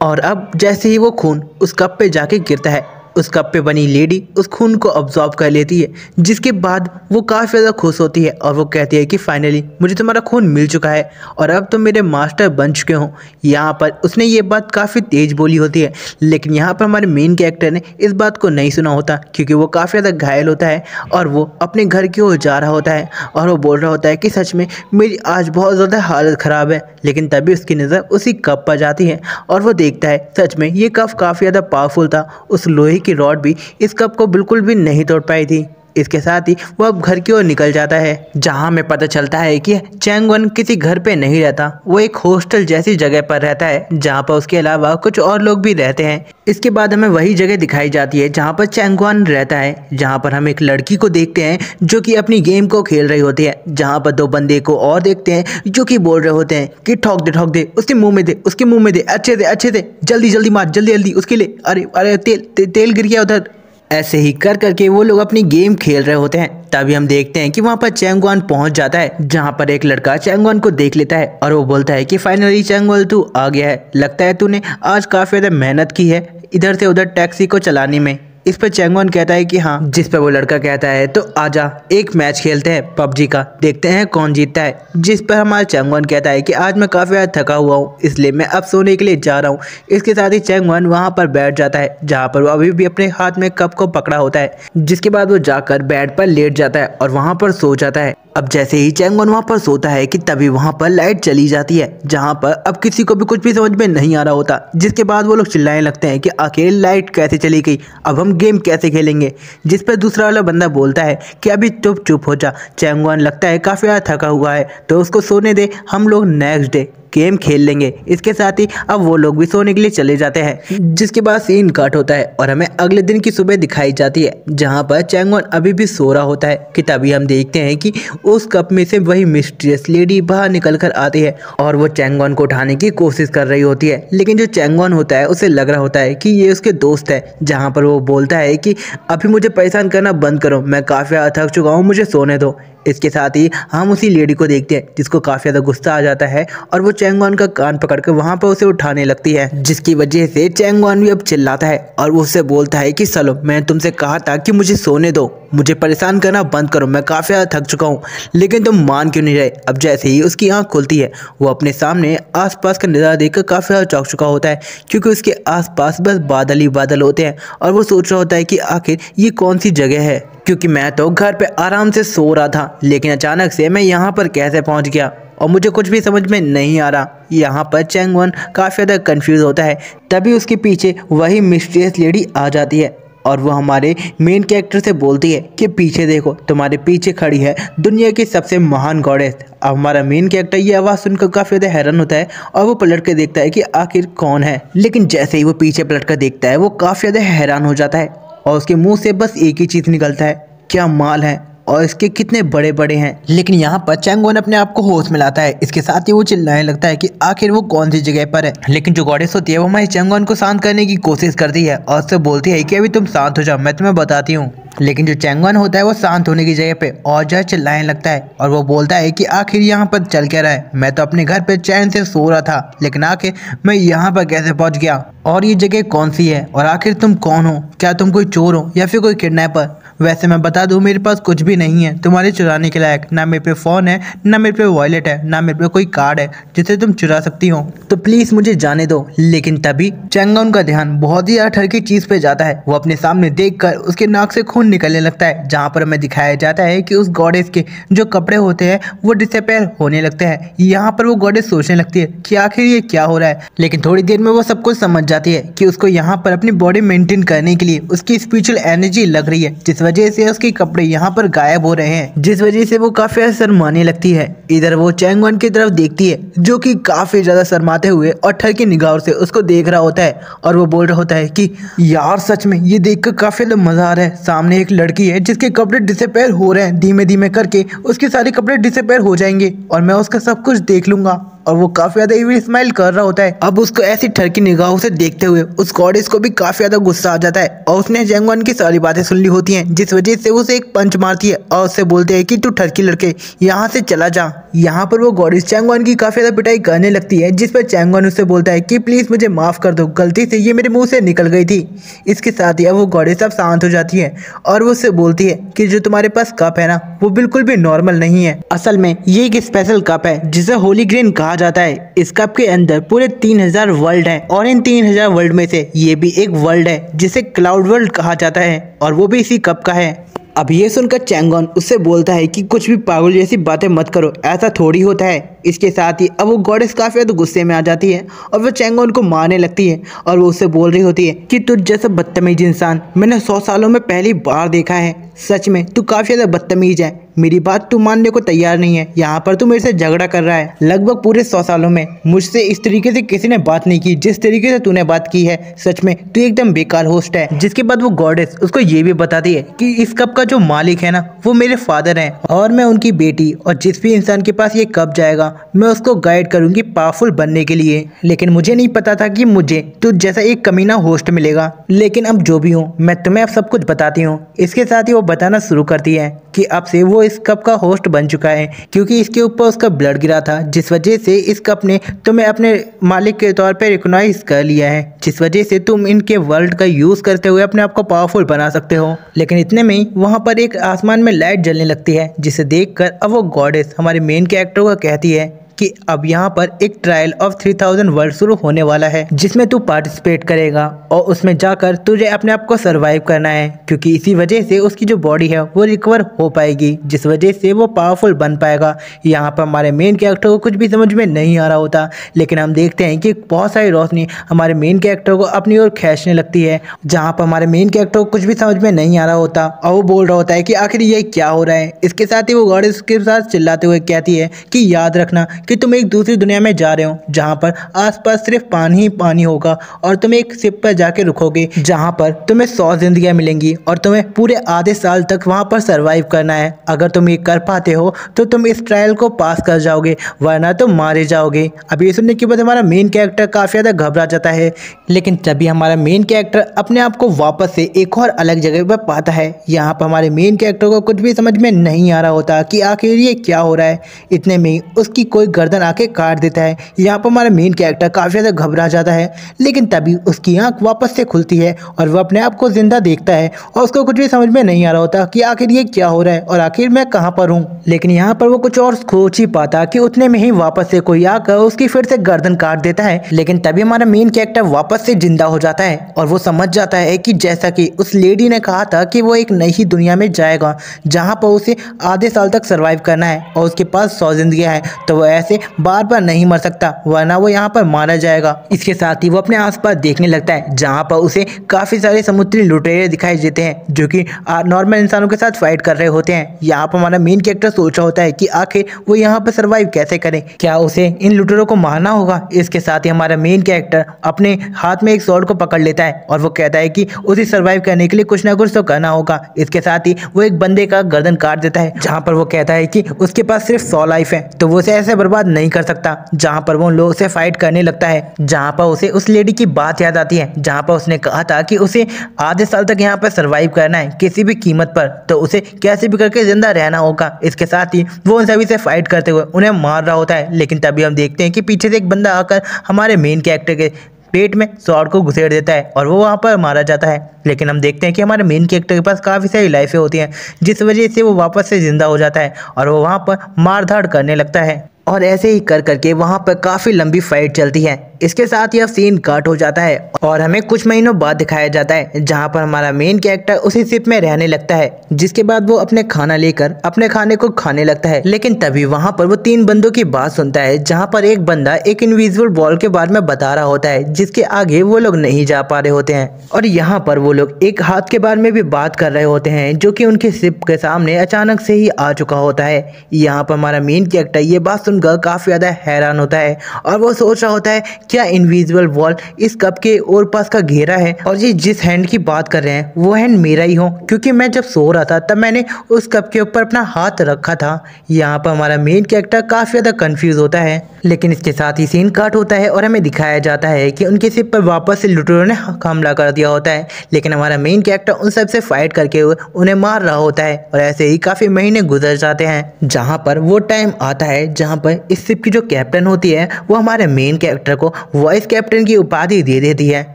और अब जैसे ही वो खून उस कप पे जाके गिरता है, उस कप पे बनी लेडी उस खून को अब्जॉर्ब कर लेती है, जिसके बाद वो काफ़ी ज़्यादा खुश होती है और वो कहती है कि फाइनली मुझे तुम्हारा खून मिल चुका है और अब तुम मेरे मास्टर बन चुके हो। यहाँ पर उसने ये बात काफ़ी तेज़ बोली होती है, लेकिन यहाँ पर हमारे मेन कैरेक्टर ने इस बात को नहीं सुना होता, क्योंकि वो काफ़ी ज़्यादा घायल होता है और वो अपने घर की ओर जा रहा होता है और वो बोल रहा होता है कि सच में मेरी आज बहुत ज़्यादा हालत ख़राब है। लेकिन तभी उसकी नज़र उसी कप पर जाती है और वो देखता है सच में ये कप काफ़ी ज़्यादा पावरफुल था, उस लोहे की रॉड भी इस कप को बिल्कुल भी नहीं तोड़ पाई थी। इसके साथ ही वो अब घर की ओर निकल जाता है, जहां हमें पता चलता है कि चैंगवान किसी घर पे नहीं रहता, वो एक हॉस्टल जैसी जगह पर रहता है, जहां पर उसके अलावा कुछ और लोग भी रहते हैं। इसके बाद हमें वही जगह दिखाई जाती है जहां पर चैंगवान रहता है, जहां पर हम एक लड़की को देखते हैं जो कि अपनी गेम को खेल रही होती है, जहां पर 2 बंदे को और देखते हैं जो कि बोल रहे होते हैं कि ठोक दे, उसके मुंह में दे, उसके मुंह में दे, अच्छे से जल्दी मार, जल्दी उसके लिए। अरे तेल गिर गया उधर। ऐसे ही कर करके वो लोग अपनी गेम खेल रहे होते हैं। तभी हम देखते हैं कि वहाँ पर चैंगवान पहुंच जाता है, जहाँ पर एक लड़का चैंगवान को देख लेता है और वो बोलता है कि फाइनली चैंगवान तू आ गया है, लगता है तूने आज काफी ज्यादा मेहनत की है इधर से उधर टैक्सी को चलाने में। इस पर चैंगवान कहता है कि हाँ, जिस पर वो लड़का कहता है तो आजा एक मैच खेलते हैं पबजी का, देखते हैं कौन जीतता है। जिस पर हमारा चैंगवान कहता है कि आज मैं काफ़ी ज़्यादा थका हुआ हूँ, इसलिए मैं अब सोने के लिए जा रहा हूँ। इसके साथ ही चैंगवान वहाँ पर बैठ जाता है, जहाँ पर वो अभी भी अपने हाथ में कप को पकड़ा होता है। जिसके बाद वो जाकर बेड पर लेट जाता है और वहाँ पर सो जाता है। अब जैसे ही चैंगवान वहाँ पर सोता है कि तभी वहाँ पर लाइट चली जाती है, जहाँ पर अब किसी को भी कुछ भी समझ में नहीं आ रहा होता। जिसके बाद वो लोग चिल्लाने लगते हैं कि आखिर लाइट कैसे चली गई, अब हम गेम कैसे खेलेंगे। जिस पर दूसरा वाला बंदा बोलता है कि अभी चुप हो जा। चैंगवान लगता है काफ़ी ज़्यादा थका हुआ है तो उसको सोने दे, हम लोग नेक्स्ट डे गेम खेल लेंगे। इसके साथ ही अब वो लोग भी सोने के लिए चले जाते हैं। जिसके बाद सीन कट होता है और हमें अगले दिन की सुबह दिखाई जाती है, जहां पर चैंगवान अभी भी सो रहा होता है कि तभी हम देखते हैं कि उस कप में से वही मिस्टीरियस लेडी बाहर निकल कर आती है और वो चैंगवान को उठाने की कोशिश कर रही होती है। लेकिन जो चैंगवान होता है उसे लग रहा होता है कि ये उसके दोस्त है, जहाँ पर वो बोलता है कि अभी मुझे परेशान करना बंद करो, मैं काफ़ी थक चुका हूँ, मुझे सोने दो। इसके साथ ही हम उसी लेडी को देखते हैं जिसको काफ़ी ज़्यादा गुस्सा आ जाता है और वो चैंगवान का कान पकड़कर वहाँ पर उसे उठाने लगती है, जिसकी वजह से चैंगवान भी अब चिल्लाता है और वो उससे बोलता है कि चलो, मैंने तुमसे कहा था कि मुझे सोने दो, मुझे परेशान करना बंद करो, मैं काफ़ी ज़्यादा थक चुका हूँ, लेकिन तुम मान क्यों नहीं रहे। अब जैसे ही उसकी आँख खुलती है, वो अपने सामने आसपास का नज़ारा देखकर काफ़ी ज़्यादा चौंक चुका होता है, क्योंकि उसके आसपास बस बादल ही बादल होते हैं और वो सोच रहा होता है कि आखिर ये कौन सी जगह है, क्योंकि मैं तो घर पे आराम से सो रहा था, लेकिन अचानक से मैं यहाँ पर कैसे पहुँच गया और मुझे कुछ भी समझ में नहीं आ रहा। यहाँ पर चैंगवान काफ़ी ज़्यादा कंफ्यूज होता है। तभी उसके पीछे वही मिस्टीरियस लेडी आ जाती है और वो हमारे मेन कैरेक्टर से बोलती है कि पीछे देखो, तुम्हारे पीछे खड़ी है दुनिया की सबसे महान गॉडेस। अब हमारा मेन कैरेक्टर ये आवाज़ सुनकर काफ़ी ज़्यादा हैरान होता है और वो पलट कर देखता है कि आखिर कौन है। लेकिन जैसे ही वो पीछे पलट कर देखता है, वो काफ़ी ज़्यादा हैरान हो जाता है और उसके मुंह से बस एक ही चीज़ निकलता है, क्या माल है और इसके कितने बड़े बड़े हैं। लेकिन यहाँ पर चैंगवान अपने आप को होश में लाता है। इसके साथ ही वो चिल्लाने लगता है कि आखिर वो कौन सी जगह पर है। लेकिन जो गॉडेस होती है वो हमारे चैंगवान को शांत करने की कोशिश करती है और उससे बोलती है कि अभी तुम शांत हो जाओ, मैं तुम्हें बताती हूँ। लेकिन जो चैंगवान होता है वो शांत होने की जगह पे और ज़्यादा चिल्लाने लगता है और वो बोलता है कि आखिर यहाँ पर चल क्या रहा है, मैं तो अपने घर पे चैन से सो रहा था, लेकिन आखिर मैं यहाँ पर कैसे पहुँच गया और ये जगह कौन सी है और आखिर तुम कौन हो, क्या तुम कोई चोर हो या फिर कोई किडनैपर। वैसे मैं बता दूं, मेरे पास कुछ भी नहीं है तुम्हारे चुराने के लायक, ना मेरे पे फ़ोन है, ना मेरे पे वॉलेट है, ना मेरे पे कोई कार्ड है जिसे तुम चुरा सकती हो, तो प्लीज़ मुझे जाने दो। लेकिन तभी चैंगवान का ध्यान बहुत ही ठर की चीज़ पे जाता है। वो अपने सामने देखकर उसके नाक से खून निकलने लगता है, जहाँ पर हमें दिखाया जाता है कि उस गॉडेस के जो कपड़े होते हैं वो डिसअपीयर होने लगते हैं। यहाँ पर वो गॉडेस सोचने लगती है कि आखिर ये क्या हो रहा है। लेकिन थोड़ी देर में वो सब कुछ समझ जाती है कि उसको यहाँ पर अपनी बॉडी मेंटेन करने के लिए उसकी स्पिरिचुअल एनर्जी लग रही है, जिस वजह से उसके कपड़े यहाँ पर गायब हो रहे हैं, जिस वजह से वो काफी शर्माने लगती है। इधर वो चैंगवान की तरफ देखती है, जो कि काफी ज्यादा शर्माते हुए और ठर की निगाहों से उसको देख रहा होता है और वो बोल रहा होता है कि यार सच में ये देखकर काफी मजा आ रहा है। सामने एक लड़की है जिसके कपड़े डिसअपीयर हो रहे हैं, धीमे धीमे करके उसके सारे कपड़े डिसअपीयर हो जाएंगे और मैं उसका सब कुछ देख लूंगा। और वो काफी ज्यादा इविल स्माइल कर रहा होता है। अब उसको ऐसी ठरकी निगाहों से देखते हुए उस गॉडेस को भी काफी ज्यादा गुस्सा आ जाता है और उसने चैंगवान की सारी बातें सुन ली होती हैं, जिस वजह से उसे एक पंच मारती है और उससे बोलते हैं कि तू ठरकी लड़के यहाँ से चला जा। यहाँ पर वो गॉडेस चैंगवान की काफी ज्यादा पिटाई करने लगती है, जिस पर चैंगवान उससे बोलता है कि प्लीज मुझे माफ कर दो, गलती से ये मेरे मुंह से निकल गई थी। इसके साथ ही अब वो गॉडेस अब शांत हो जाती है और वो उससे बोलती है कि जो तुम्हारे पास कप है ना, वो बिल्कुल भी नॉर्मल नहीं है। असल में ये एक स्पेशल कप है जिसे होली ग्रेन कहा जाता है। इस कप के अंदर पूरे 3000 वर्ल्ड हैं और इन 3000 वर्ल्ड में से ये भी एक वर्ल्ड है जिसे क्लाउड वर्ल्ड कहा जाता है और वो भी इसी कप का है। अब ये सुनकर चैंगवान उससे बोलता है कि कुछ भी पागल जैसी बातें मत करो, ऐसा थोड़ी होता है। इसके साथ ही अब वो गॉडेस काफी ज्यादा गुस्से में आ जाती है और वो चैंगवान को मारने लगती है और वो उससे बोल रही होती है कि तुझ जैसा बदतमीज इंसान मैंने 100 सालों में पहली बार देखा है। सच में तू काफी ज्यादा बदतमीज है। मेरी बात तू मानने को तैयार नहीं है। यहाँ पर तू मेरे से झगड़ा कर रहा है। लगभग पूरे 100 सालों में मुझसे इस तरीके से किसी ने बात नहीं की जिस तरीके से तूने बात की है। सच में तू एकदम बेकार होस्ट है। जिसके बाद वो गॉडेस उसको ये भी बताती है कि इस कप का जो मालिक है ना वो मेरे फादर हैं और मैं उनकी बेटी, और जिस भी इंसान के पास ये कप जाएगा मैं उसको गाइड करूंगी पावरफुल बनने के लिए। लेकिन मुझे नहीं पता था कि मुझे तुझ जैसा एक कमीना होस्ट मिलेगा। लेकिन अब जो भी हूँ मैं तुम्हें अब सब कुछ बताती हूँ। इसके साथ ही वो बताना शुरू करती है कि अब से वो इस कप का होस्ट बन चुका है क्योंकि इसके ऊपर उसका ब्लड गिरा था, जिस वजह से इस कप ने तुम्हें अपने मालिक के तौर पे रिकॉग्नाइज कर लिया है, जिस वजह से तुम इनके वर्ल्ड का यूज करते हुए अपने आप को पावरफुल बना सकते हो। लेकिन इतने में ही वहां पर एक आसमान में लाइट जलने लगती है, जिसे देखकर अब वो गॉडेस हमारे मेन कैरेक्टर को कहती है कि अब यहाँ पर एक ट्रायल ऑफ 3000 वर्ल्ड शुरू होने वाला है जिसमें तू पार्टिसिपेट करेगा और उसमें जाकर तुझे अपने आप को सरवाइव करना है, क्योंकि इसी वजह से उसकी जो बॉडी है वो रिकवर हो पाएगी, जिस वजह से वो पावरफुल बन पाएगा। यहाँ पर हमारे मेन कैरेक्टर को कुछ भी समझ में नहीं आ रहा होता, लेकिन हम देखते हैं कि बहुत सारी रोशनी हमारे मेन कैरेक्टर को अपनी ओर खींचने लगती है। जहाँ पर हमारे मेन कैरेक्टर को कुछ भी समझ में नहीं आ रहा होता और वो बोल रहा होता है कि आखिर ये क्या हो रहा है। इसके साथ ही वो गॉडेस के साथ चिल्लाते हुए कहती है कि याद रखना कि तुम एक दूसरी दुनिया में जा रहे हो जहां पर आसपास सिर्फ पानी ही पानी होगा और तुम एक शिप पर जाके रुकोगे जहां पर तुम्हें 100 जिंदगियां मिलेंगी और तुम्हें पूरे आधे साल तक वहां पर सरवाइव करना है। अगर तुम ये कर पाते हो तो तुम इस ट्रायल को पास कर जाओगे, वरना तुम मारे जाओगे। अब ये सुनने के बाद हमारा मेन कैरेक्टर काफी ज्यादा घबरा जाता है, लेकिन तभी हमारा मेन कैरेक्टर अपने आप को वापस से एक और अलग जगह पर पाता है। यहाँ पर हमारे मेन कैरेक्टर को कुछ भी समझ में नहीं आ रहा होता कि आखिर ये क्या हो रहा है। इतने में उसकी कोई गर्दन आके काट देता है। यहाँ पर हमारा मेन कैरेक्टर काफी ज्यादा घबरा जाता है, लेकिन तभी उसकी आंख वापस से खुलती है और वो अपने आप को जिंदा देखता है और उसको कुछ भी समझ में नहीं आ रहा होता कि आखिर ये क्या हो रहा है और आखिर मैं कहाँ पर हूँ। लेकिन यहाँ पर वो कुछ और सोच ही पाता कि उतने में ही वापस से कोई आकर उसकी फिर से गर्दन काट देता है। लेकिन तभी हमारा मेन कैरेक्टर वापस से जिंदा हो जाता है और वो समझ जाता है कि जैसा कि उस लेडी ने कहा था कि वो एक नई दुनिया में जाएगा जहाँ पर उसे आधे साल तक सर्वाइव करना है और उसके पास 100 जिंदगियां हैं, तो वो ऐसे बार बार नहीं मर सकता वरना वो यहाँ पर मारा जाएगा। इसके साथ ही वो अपने आसपास देखने लगता है जहाँ पर उसे काफी सारे समुद्री लुटेरे दिखाई देते हैं जो कि नॉर्मल इंसानों के साथ फाइट कर रहे होते हैं। यहाँ पर हमारा मेन कैरेक्टर सोच रहा होता है कि आखिर वो यहाँ पर सर्वाइव कैसे करे, क्या उसे इन लुटेरों को मारना होगा। इसके साथ ही हमारा मेन कैरेक्टर अपने हाथ में एक स्वॉर्ड को पकड़ लेता है और वो कहता है कि उसे सर्वाइव करने के लिए कुछ ना कुछ तो करना होगा। इसके साथ ही वो एक बंदे का गर्दन काट देता है, जहाँ पर वो कहता है कि उसके पास सिर्फ 100 लाइफ है तो वो उसे ऐसे बर्बाद नहीं कर सकता। जहाँ पर वो लोगों से फाइट करने लगता है, जहाँ पर उसे उस लेडी की बात याद आती है जहाँ पर उसने कहा था कि उसे आधे साल तक यहाँ पर सरवाइव करना है किसी भी कीमत पर, तो उसे कैसे भी करके जिंदा रहना होगा। इसके साथ ही वो उन सभी से फाइट करते हुए उन्हें मार रहा होता है, लेकिन तभी हम देखते हैं कि पीछे से एक बंदा आकर हमारे मेन कैरेक्टर के पेट में स्वॉर्ड को घुसेड़ देता है और वो वहाँ पर मारा जाता है। लेकिन हम देखते हैं कि हमारे मेन कैरेक्टर के पास काफ़ी सारी लाइफें होती हैं, जिस वजह से वो वापस से जिंदा हो जाता है और वो वहाँ पर मार धाड़ करने लगता है और ऐसे ही कर करके वहाँ पर काफ़ी लंबी फाइट चलती है। इसके साथ ही अब सीन कट हो जाता है और हमें कुछ महीनों बाद दिखाया जाता है जहाँ पर हमारा मेन कैरेक्टर उसी शिप में रहने लगता है, जिसके बाद वो अपने खाना लेकर अपने खाने को खाने लगता है। लेकिन तभी वहाँ पर वो 3 बंदों की बात सुनता है जहाँ पर एक बंदा एक इनविजिबल वॉल के बारे में बता रहा होता है जिसके आगे वो लोग नहीं जा पा रहे होते हैं, और यहाँ पर वो लोग एक हाथ के बारे में भी बात कर रहे होते हैं जो कि उनके शिप के सामने अचानक से ही आ चुका होता है। यहाँ पर हमारा मेन कैरेक्टर ये बात सुनकर काफी ज्यादा हैरान होता है और वो सोच रहा होता है क्या इनविजिबल वॉल इस कप के और पास का घेरा है और ये जिस हैंड की बात कर रहे हैं वो हैंड मेरा ही हो, क्योंकि मैं जब सो रहा था तब मैंने उस कप के ऊपर अपना हाथ रखा था। यहाँ पर हमारा मेन कैरेक्टर काफी ज्यादा कंफ्यूज होता है, लेकिन इसके साथ ही सीन कट होता है और हमें दिखाया जाता है कि उनके शिप पर वापस से लुटेरों ने हमला कर दिया होता है। लेकिन हमारा मेन कैरेक्टर उन सबसे फाइट करके उन्हें मार रहा होता है और ऐसे ही काफी महीने गुजर जाते हैं, जहाँ पर वो टाइम आता है जहाँ पर इस शिप की जो कैप्टन होती है वो हमारे मेन कैरेक्टर को वाइस कैप्टन की उपाधि दे देती है।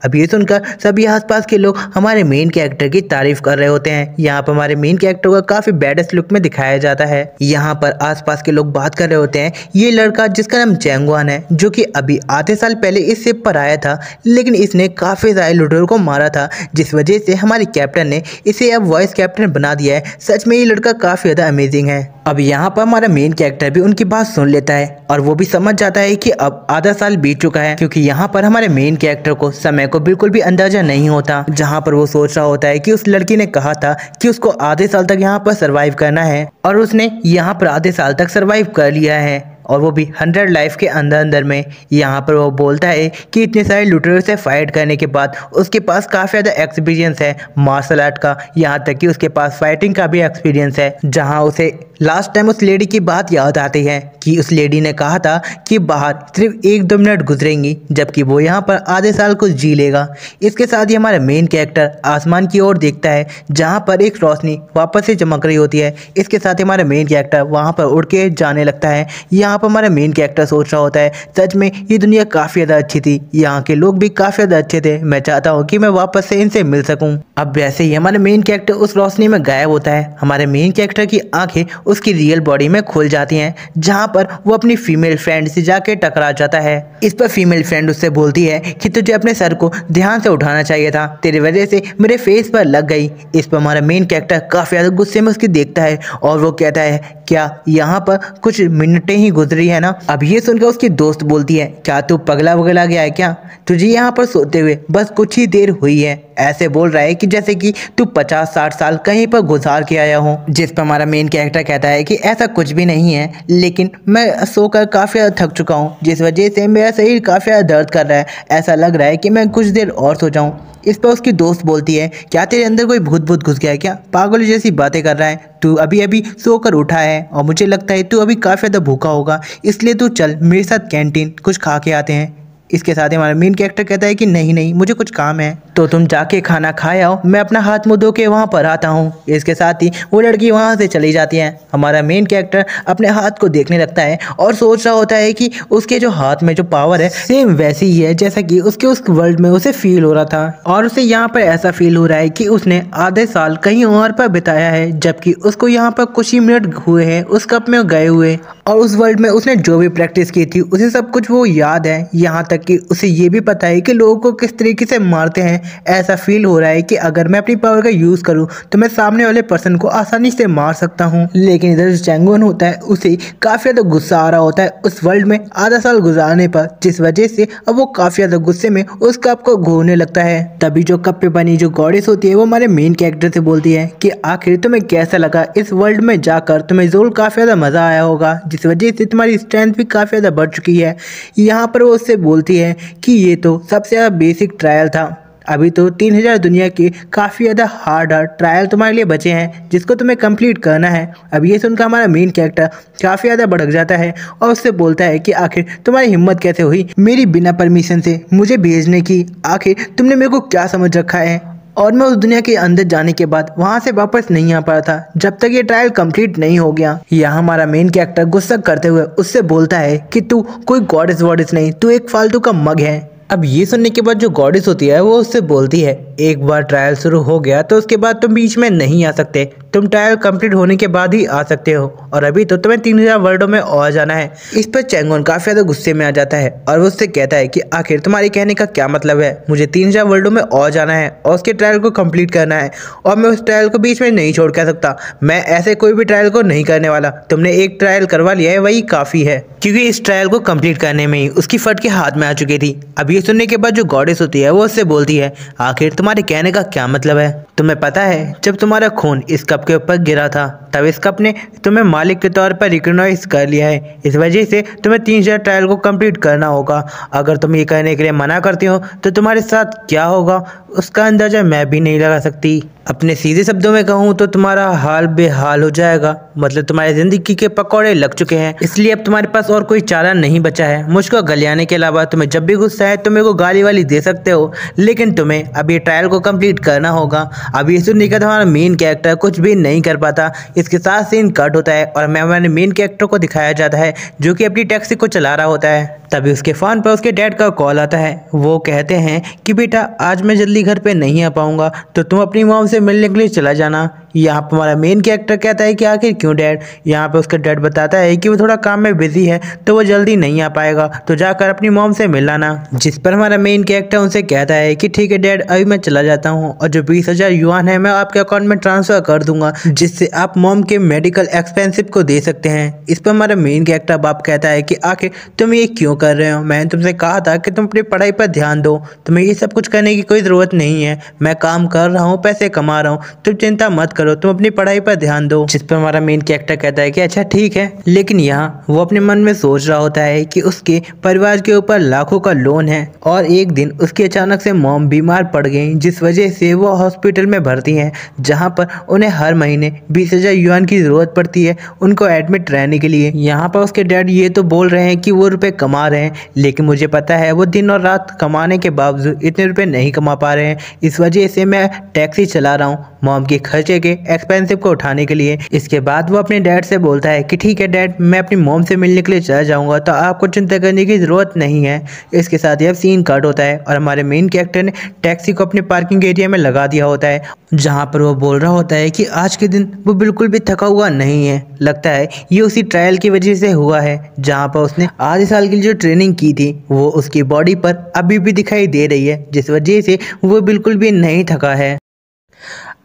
अब ये सुनकर सभी आसपास के लोग हमारे मेन कैरेक्टर की तारीफ कर रहे होते हैं। यहाँ पर हमारे मेन कैरेक्टर को काफी बैडेस्ट लुक में दिखाया जाता है। यहाँ पर आसपास के लोग बात कर रहे होते हैं ये लड़का जिसका नाम चैंग वान है, जो कि अभी आधे साल पहले इस शिप पर आया था, लेकिन इसने काफी सारे लुटेरों को मारा था, जिस वजह से हमारे कैप्टन ने इसे अब वाइस कैप्टन बना दिया है। सच में ये लड़का काफी ज्यादा अमेजिंग है। अब यहाँ पर हमारा मेन कैरेक्टर भी उनकी बात सुन लेता है और वो भी समझ जाता है कि अब आधा साल बीत चुका है, क्योंकि यहाँ पर हमारे मेन कैरेक्टर को समय समय को बिल्कुल भी अंदाजा नहीं होता। जहाँ पर वो सोच रहा होता है कि उस लड़की ने कहा था कि उसको आधे साल तक यहाँ पर सरवाइव करना है और उसने यहाँ पर आधे साल तक सरवाइव कर लिया है, और वो भी 100 लाइफ के अंदर अंदर में। यहाँ पर वो बोलता है कि इतने सारे लुटेरों से फाइट करने के बाद उसके पास काफ़ी ज़्यादा एक्सपीरियंस है मार्शल आर्ट का, यहाँ तक कि उसके पास फाइटिंग का भी एक्सपीरियंस है। जहाँ उसे लास्ट टाइम उस लेडी की बात याद आती है कि उस लेडी ने कहा था कि बाहर सिर्फ 1-2 मिनट गुजरेंगी, जबकि वो यहाँ पर आधे साल को जी लेगा। इसके साथ ही हमारा मेन कैरेक्टर आसमान की ओर देखता है जहाँ पर एक रोशनी वापस से चमक रही होती है। इसके साथ ही हमारा मेन कैरेक्टर वहाँ पर उड़ के जाने लगता है। यहाँ पर हमारा मेन कैरेक्टर सोच रहा होता है सच में ये दुनिया काफ़ी ज़्यादा अच्छी थी, यहाँ के लोग भी काफ़ी ज़्यादा अच्छे थे, मैं चाहता हूँ कि मैं वापस से इनसे मिल सकूँ। अब वैसे ही हमारा मेन कैरेक्टर उस रोशनी में गायब होता है। हमारे मेन कैरेक्टर की आंखें उसकी रियल बॉडी में खुल जाती हैं, जहाँ पर वो अपनी फीमेल फ्रेंड से जाके टकरा जाता है। इस पर फीमेल फ्रेंड उससे बोलती है कि तुझे अपने सर को ध्यान से उठाना चाहिए था, तेरी वजह से मेरे फेस पर लग गई। इस पर हमारा मेन कैरेक्टर काफ़ी ज़्यादा गुस्से में उसकी देखता है और वो कहता है क्या यहाँ पर कुछ मिनटें ही गुजरी है ना। अब ये सुनकर उसकी दोस्त बोलती है क्या तू पगला वगला गया है क्या, तुझे यहाँ पर सोते हुए बस कुछ ही देर हुई है। ऐसे बोल रहा है कि जैसे कि तू 50-60 साल कहीं पर गुजार के आया हो। जिस पर हमारा मेन कैरेक्टर कहता है कि ऐसा कुछ भी नहीं है, लेकिन मैं सोकर काफ़ी ज़्यादा थक चुका हूँ, जिस वजह से मेरा शरीर काफ़ी ज़्यादा दर्द कर रहा है, ऐसा लग रहा है कि मैं कुछ देर और सो जाऊँ। इस पर उसकी दोस्त बोलती है क्या तेरे अंदर कोई भूत घुस गया है क्या, पागल जैसी बातें कर रहा है, तू अभी अभी सोकर उठा है और मुझे लगता है तू अभी काफ़ी ज़्यादा भूखा होगा, इसलिए तू चल मेरे साथ कैंटीन कुछ खा के आते हैं। इसके साथ ही हमारा मेन कैरेक्टर कहता है कि नहीं नहीं मुझे कुछ काम है, तो तुम जाके खाना खाए आओ, मैं अपना हाथ मुँह धो के वहाँ पर आता हूँ। इसके साथ ही वो लड़की वहाँ से चली जाती है। हमारा मेन कैरेक्टर अपने हाथ को देखने लगता है और सोच रहा होता है कि उसके जो हाथ में जो पावर है सेम वैसी ही है जैसा कि उसके उस वर्ल्ड में उसे फील हो रहा था, और उसे यहाँ पर ऐसा फील हो रहा है कि उसने आधे साल कहीं और पर बिताया है, जबकि उसको यहाँ पर कुछ ही मिनट हुए हैं उस कप में गए हुए, और उस वर्ल्ड में उसने जो भी प्रैक्टिस की थी उसे सब कुछ वो याद है। यहाँ तक कि उसे ये भी पता है कि लोगों को किस तरीके से मारते हैं। ऐसा फील हो रहा है कि अगर मैं अपनी पावर का यूज़ करूं तो मैं सामने वाले पर्सन को आसानी से मार सकता हूं। लेकिन इधर जो चैंगवन होता है उसे काफ़ी ज़्यादा गुस्सा आ रहा होता है उस वर्ल्ड में आधा साल गुजारने पर, जिस वजह से अब वो काफ़ी ज़्यादा गुस्से में उस कप को घूरने लगता है। तभी जो कप पे बनी जो गॉडेस होती है वो हमारे मेन कैरेक्टर से बोलती है कि आखिर तुम्हें कैसा लगा इस वर्ल्ड में जाकर, तुम्हें ज़रूर काफ़ी ज़्यादा मज़ा आया होगा, जिस वजह से तुम्हारी स्ट्रेंथ भी काफ़ी ज़्यादा बढ़ चुकी है। यहाँ पर वो उससे बोलती है कि ये तो सबसे ज़्यादा बेसिक ट्रायल था, अभी तो 3000 दुनिया के काफ़ी ज़्यादा हार्ड ट्रायल तुम्हारे लिए बचे हैं जिसको तुम्हें कंप्लीट करना है। अब ये सुनकर हमारा मेन कैरेक्टर काफ़ी ज़्यादा भड़क जाता है और उससे बोलता है कि आखिर तुम्हारी हिम्मत कैसे हुई मेरी बिना परमिशन से मुझे भेजने की, आखिर तुमने मेरे को क्या समझ रखा है। और मैं उस दुनिया के अंदर जाने के बाद वहाँ से वापस नहीं आ पाया था जब तक ये ट्रायल कंप्लीट नहीं हो गया। यहाँ हमारा मेन कैरेक्टर गुस्सा करते हुए उससे बोलता है कि तू कोई गॉडेस वॉडेस नहीं, तू एक फालतू का मग है। अब ये सुनने के बाद जो गॉडेस होती है वो उससे बोलती है एक बार ट्रायल शुरू हो गया तो उसके बाद तुम बीच में नहीं आ सकते, तुम ट्रायल कंप्लीट होने के बाद ही आ सकते हो, और अभी तो तुम्हें 3000 वर्ल्डों में और जाना है। इस पर चैंगवन काफ़ी ज़्यादा गुस्से में आ जाता है और वो उससे कहता है कि आखिर तुम्हारे कहने का क्या मतलब है, मुझे 3000 वर्ल्डों में और जाना है और उसके ट्रायल को कंप्लीट करना है, और मैं उस ट्रायल को बीच में नहीं छोड़ कर सकता, मैं ऐसे कोई भी ट्रायल को नहीं करने वाला, तुमने एक ट्रायल करवा लिया है वही काफ़ी है। क्योंकि इस ट्रायल को कंप्लीट करने में ही उसकी फट के हाथ में आ चुकी थी। अब ये सुनने के बाद जो गॉडेस होती है वो उससे बोलती है आखिर तुम्हारे कहने का क्या मतलब है, तुम्हें पता है जब तुम्हारा खून इस कप के ऊपर गिरा था तब इस कप ने तुम्हें मालिक के तौर पर रिकॉग्नाइज कर लिया है, इस वजह से तुम्हें 3000 ट्रायल को कंप्लीट करना होगा। अगर तुम ये करने के लिए मना करती हो तो तुम्हारे साथ क्या होगा उसका अंदाजा मैं भी नहीं लगा सकती। अपने सीधे शब्दों में कहूँ तो तुम्हारा हाल बेहाल हो जाएगा, मतलब तुम्हारी ज़िंदगी के पकौड़े लग चुके हैं, इसलिए अब तुम्हारे पास और कोई चारा नहीं बचा है मुझको गलियाने के अलावा। तुम्हें जब भी गुस्सा है तुम मेरे को गाली वाली दे सकते हो, लेकिन तुम्हें अब ये ट्रायल को कंप्लीट करना होगा। अब ये सुनने का तुम्हारा मेन कैरेक्टर कुछ भी नहीं कर पाता। इसके साथ सीन कट होता है और हमारे मेन कैरेक्टर को दिखाया जाता है जो कि अपनी टैक्सी को चला रहा होता है। तभी उसके फ़ोन पर उसके डैड का कॉल आता है। वो कहते हैं कि बेटा आज मैं जल्दी घर पे नहीं आ पाऊँगा तो तुम अपनी मॉम से मिलने के लिए चला जाना। यहाँ पर हमारा मेन कैरेक्टर कहता है कि आखिर क्यों डैड। यहाँ पे उसका डैड बताता है कि वो थोड़ा काम में बिजी है तो वो जल्दी नहीं आ पाएगा, तो जाकर अपनी मॉम से मिल लाना। जिस पर हमारा मेन कैरेक्टर उनसे कहता है कि ठीक है डैड, अभी मैं चला जाता हूँ और जो 20,000 युआन है मैं आपके अकाउंट में ट्रांसफर कर दूंगा, जिससे आप मॉम के मेडिकल एक्सपेंसिव को दे सकते हैं। इस पर हमारा मेन कैरेक्टर बाप कहता है कि आखिर तुम ये क्यों कर रहे हो, मैंने तुमसे कहा था कि तुम अपनी पढ़ाई पर ध्यान दो, तुम्हें ये सब कुछ करने की कोई ज़रूरत नहीं है, मैं काम कर रहा हूँ, पैसे कमा रहा हूँ, तुम चिंता मत करो, तुम अपनी पढ़ाई पर ध्यान दो। जिस पर हमारा मेन कैरेक्टर कहता है कि अच्छा ठीक है, लेकिन यहाँ वो अपने मन में सोच रहा होता है कि उसके परिवार के ऊपर लाखों का लोन है और एक दिन उसकी अचानक से मॉम बीमार पड़ गई, जिस वजह से वो हॉस्पिटल में भर्ती हैं, जहाँ पर उन्हें हर महीने 20,000 युआन की ज़रूरत पड़ती है उनको एडमिट रहने के लिए। यहाँ पर उसके डैड ये तो बोल रहे हैं कि वो रुपए कमा रहे हैं, लेकिन मुझे पता है वो दिन और रात कमाने के बावजूद इतने रुपए नहीं कमा पा रहे हैं, इस वजह से मैं टैक्सी चला रहा हूँ मॉम के खर्चे के एक्सपेंसिव को उठाने के लिए। इसके बाद वो अपने डैड से बोलता है कि ठीक है डैड, मैं अपनी मॉम से मिलने के लिए चला जाऊँगा, तो आपको चिंता करने की ज़रूरत नहीं है। इसके साथ ही अब सीन कट होता है और हमारे मेन कैरेक्टर ने टैक्सी को अपने पार्किंग एरिया में लगा दिया होता है, जहाँ पर वो बोल रहा होता है कि आज के दिन वो बिल्कुल भी थका हुआ नहीं है। लगता है ये उसी ट्रायल की वजह से हुआ है, जहाँ पर उसने आधे साल की जो ट्रेनिंग की थी वो उसकी बॉडी पर अभी भी दिखाई दे रही है, जिस वजह से वो बिल्कुल भी नहीं थका है।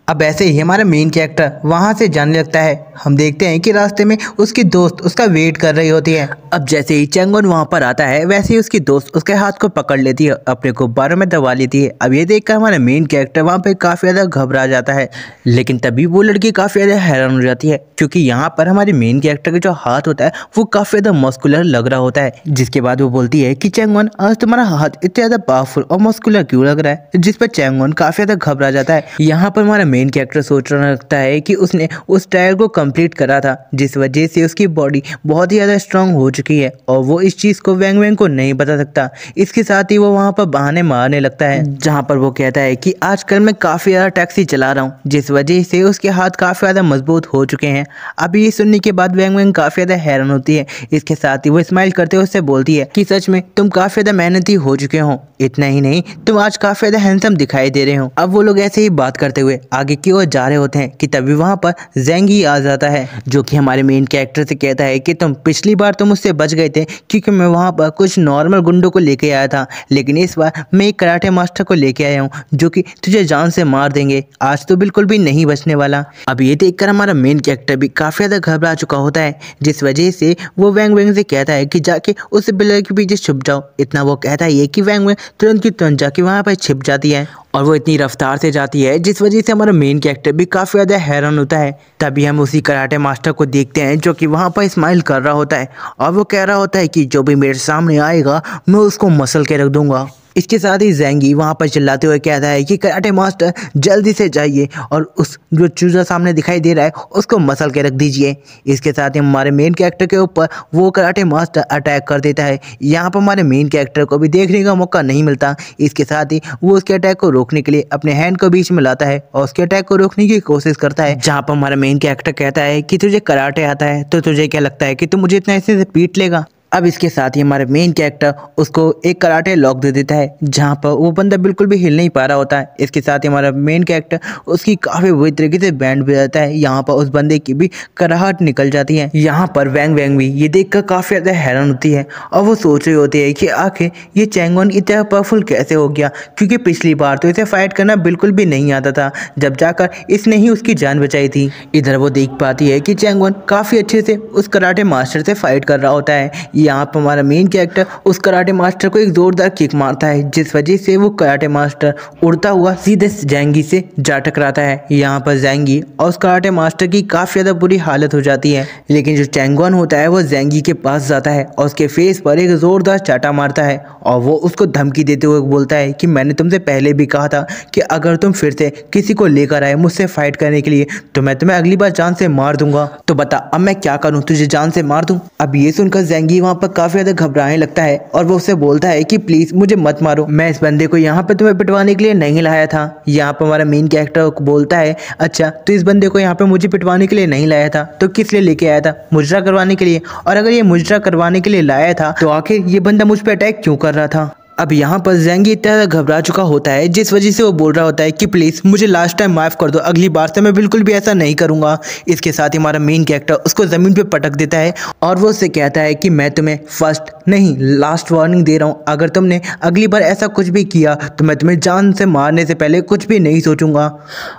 अब ऐसे ही हमारा मेन कैरेक्टर वहाँ से जाने लगता है। हम देखते हैं कि रास्ते में उसकी दोस्त उसका वेट कर रही होती है। अब जैसे ही चैंगवन वहाँ पर आता है, वैसे ही उसकी दोस्त उसके हाथ को पकड़ लेती है, अपने गुब्बारों में दबा लेती है। अब ये देखकर हमारा मेन कैरेक्टर वहाँ पे काफ़ी ज़्यादा घबरा जाता है, लेकिन तभी वो लड़की काफ़ी ज़्यादा हैरान हो जाती है, क्योंकि यहाँ पर हमारे मेन कैरेक्टर का जो हाथ होता है वो काफ़ी ज़्यादा मस्कुलर लग रहा होता है। जिसके बाद वो बोलती है कि चैंगवन, आज तुम्हारा हाथ इतना ज़्यादा पावरफुल और मस्कुलर क्यों लग रहा है, जिस पर चैंगवन काफ़ी ज़्यादा घबरा जाता है। यहाँ पर हमारा मेन कैरेक्टर सोच रहा लगता है कि उसने उस ट्रायल को कंप्लीट करा था, जिस वजह से उसकी बॉडी बहुत ही ज़्यादा स्ट्रांग हो चुकी है और वो इस चीज़ को वैंग वैंग को नहीं बता सकता। इसके साथ ही वो वहाँ पर बहाने मारने लगता है, जहाँ पर वो कहता है कि आजकल मैं काफ़ी ज़्यादा टैक्सी चला रहा हूँ, जिस वजह से उसके हाथ काफ़ी ज़्यादा मजबूत हो चुके हैं। अभी ये सुनने के बाद वैंग वैंग काफ़ी ज़्यादा हैरान होती है। इसके साथ ही वो स्माइल करते हुए उससे बोलती है कि सच में तुम काफ़ी ज़्यादा मेहनती हो चुके हो, इतना ही नहीं तुम आज काफ़ी ज़्यादा हैंडसम दिखाई दे रहे हो। अब वो लोग ऐसे ही बात करते हुए आगे की ओर जा रहे होते हैं कि तभी वहाँ पर ज़ेंगी आ जाता है, जो कि हमारे मेन कैरेक्टर से कहता है कि तुम पिछली बार तुम मुझसे बच गए थे क्योंकि मैं वहाँ पर कुछ नॉर्मल गुंडों को लेके आया था, लेकिन इस बार मैं एक कराटे मास्टर को लेके आया हूँ जो कि तुझे जान से मार देंगे, आज तो बिल्कुल भी नहीं बचने वाला। अब ये देखकर हमारा मेन कैरेक्टर भी काफ़ी ज़्यादा घबरा चुका होता है, जिस वजह से वो वैंग वैंग से कहता है कि जाके उस बिल्डर के पीछे छुप जाओ। इतना वो कहता है कि वैंग वैंग तुरंत की तुरंत जाके वहाँ पर छिप जाती है और वो इतनी रफ्तार से जाती है, जिस वजह से हमारा मेन कैरेक्टर भी काफ़ी ज़्यादा हैरान होता है। तभी हम उसी कराटे मास्टर को देखते हैं जो कि वहाँ पर स्माइल कर रहा होता है और वो कह रहा होता है कि जो भी मेरे सामने आएगा मैं उसको मसल के रख दूंगा। इसके साथ ही ज़ेंगी वहाँ पर चिल्लाते हुए कहता है कि कराटे मास्टर जल्दी से जाइए और उस जो चूजा सामने दिखाई दे रहा है उसको मसल के रख दीजिए। इसके साथ ही हमारे मेन कैरेक्टर के ऊपर वो कराटे मास्टर अटैक कर देता है। यहाँ पर हमारे मेन कैरेक्टर को भी देखने का मौका नहीं मिलता। इसके साथ ही वो उसके अटैक को रोकने के लिए अपने हैंड को बीच में लाता है और उसके अटैक को रोकने की कोशिश करता है, जहाँ पर हमारा मेन कैरेक्टर कहता है कि तुझे कराटे आता है तो तुझे क्या लगता है कि तू मुझे इतना ऐसे से पीट लेगा। अब इसके साथ ही हमारे मेन कैरेक्टर उसको एक कराटे लॉक दे देता है, जहाँ पर वो बंदा बिल्कुल भी हिल नहीं पा रहा होता है। इसके साथ ही हमारा मेन कैरेक्टर उसकी काफ़ी बुरी तरीके से बैंड बजाता है। यहाँ पर उस बंदे की भी कराहट निकल जाती है। यहाँ पर वैंग वैंग भी ये देखकर काफ़ी ज़्यादा हैरान होती है और वो सोच रही होती है कि आखिर ये चैंगवन इतना पावरफुल कैसे हो गया, क्योंकि पिछली बार तो इसे फाइट करना बिल्कुल भी नहीं आता था, जब जाकर इसने ही उसकी जान बचाई थी। इधर वो देख पाती है कि चैंगवन काफ़ी अच्छे से उस कराटे मास्टर से फाइट कर रहा होता है। यहाँ पर हमारा मेन कैरेक्टर उस कराटे मास्टर को एक जोरदार किक मारता है, जिस वजह से वो कराटे मास्टर उड़ता हुआ सीधे ज़ेंगी से जा टकराता है। यहाँ पर ज़ेंगी और उस कराटे मास्टर की काफ़ी ज़्यादा बुरी हालत हो जाती है, लेकिन जो चैंगवन होता है वो ज़ेंगी के पास जाता है और उसके फेस पर एक जोरदार चाटा मारता है और वो उसको धमकी देते हुए बोलता है कि मैंने तुमसे पहले भी कहा था कि अगर तुम फिर से किसी को लेकर आए मुझसे फाइट करने के लिए तो मैं तुम्हें अगली बार जान से मार दूंगा। तो बता अब मैं क्या करूं, तुझे जान से मार दूं? अब ये सुनकर ज़ेंगी वहाँ पर काफ़ी ज़्यादा घबराने लगता है और वो उससे बोलता है कि प्लीज़ मुझे मत मारो, मैं इस बंदे को यहाँ पर तुम्हें पिटवाने के लिए नहीं लाया था। यहाँ पर हमारा मेन कैरेक्टर बोलता है अच्छा तो इस बंदे को यहाँ पे मुझे पिटवाने के लिए नहीं लाया था तो किस लिए लेके आया था? मुजरा करवाने के लिए। और अगर ये मुजरा करवाने के लिए लाया था तो आखिर ये बंदा मुझ पर अटैक क्यों कर रहा था? अब यहाँ पर ज़ेंगी इतना ज़्यादा घबरा चुका होता है जिस वजह से वो बोल रहा होता है कि प्लीज़ मुझे लास्ट टाइम माफ़ कर दो, अगली बार से मैं बिल्कुल भी ऐसा नहीं करूँगा। इसके साथ ही हमारा मेन कैरेक्टर उसको ज़मीन पे पटक देता है और वो उससे कहता है कि मैं तुम्हें फर्स्ट नहीं लास्ट वार्निंग दे रहा हूँ, अगर तुमने अगली बार ऐसा कुछ भी किया तो मैं तुम्हें जान से मारने से पहले कुछ भी नहीं सोचूंगा।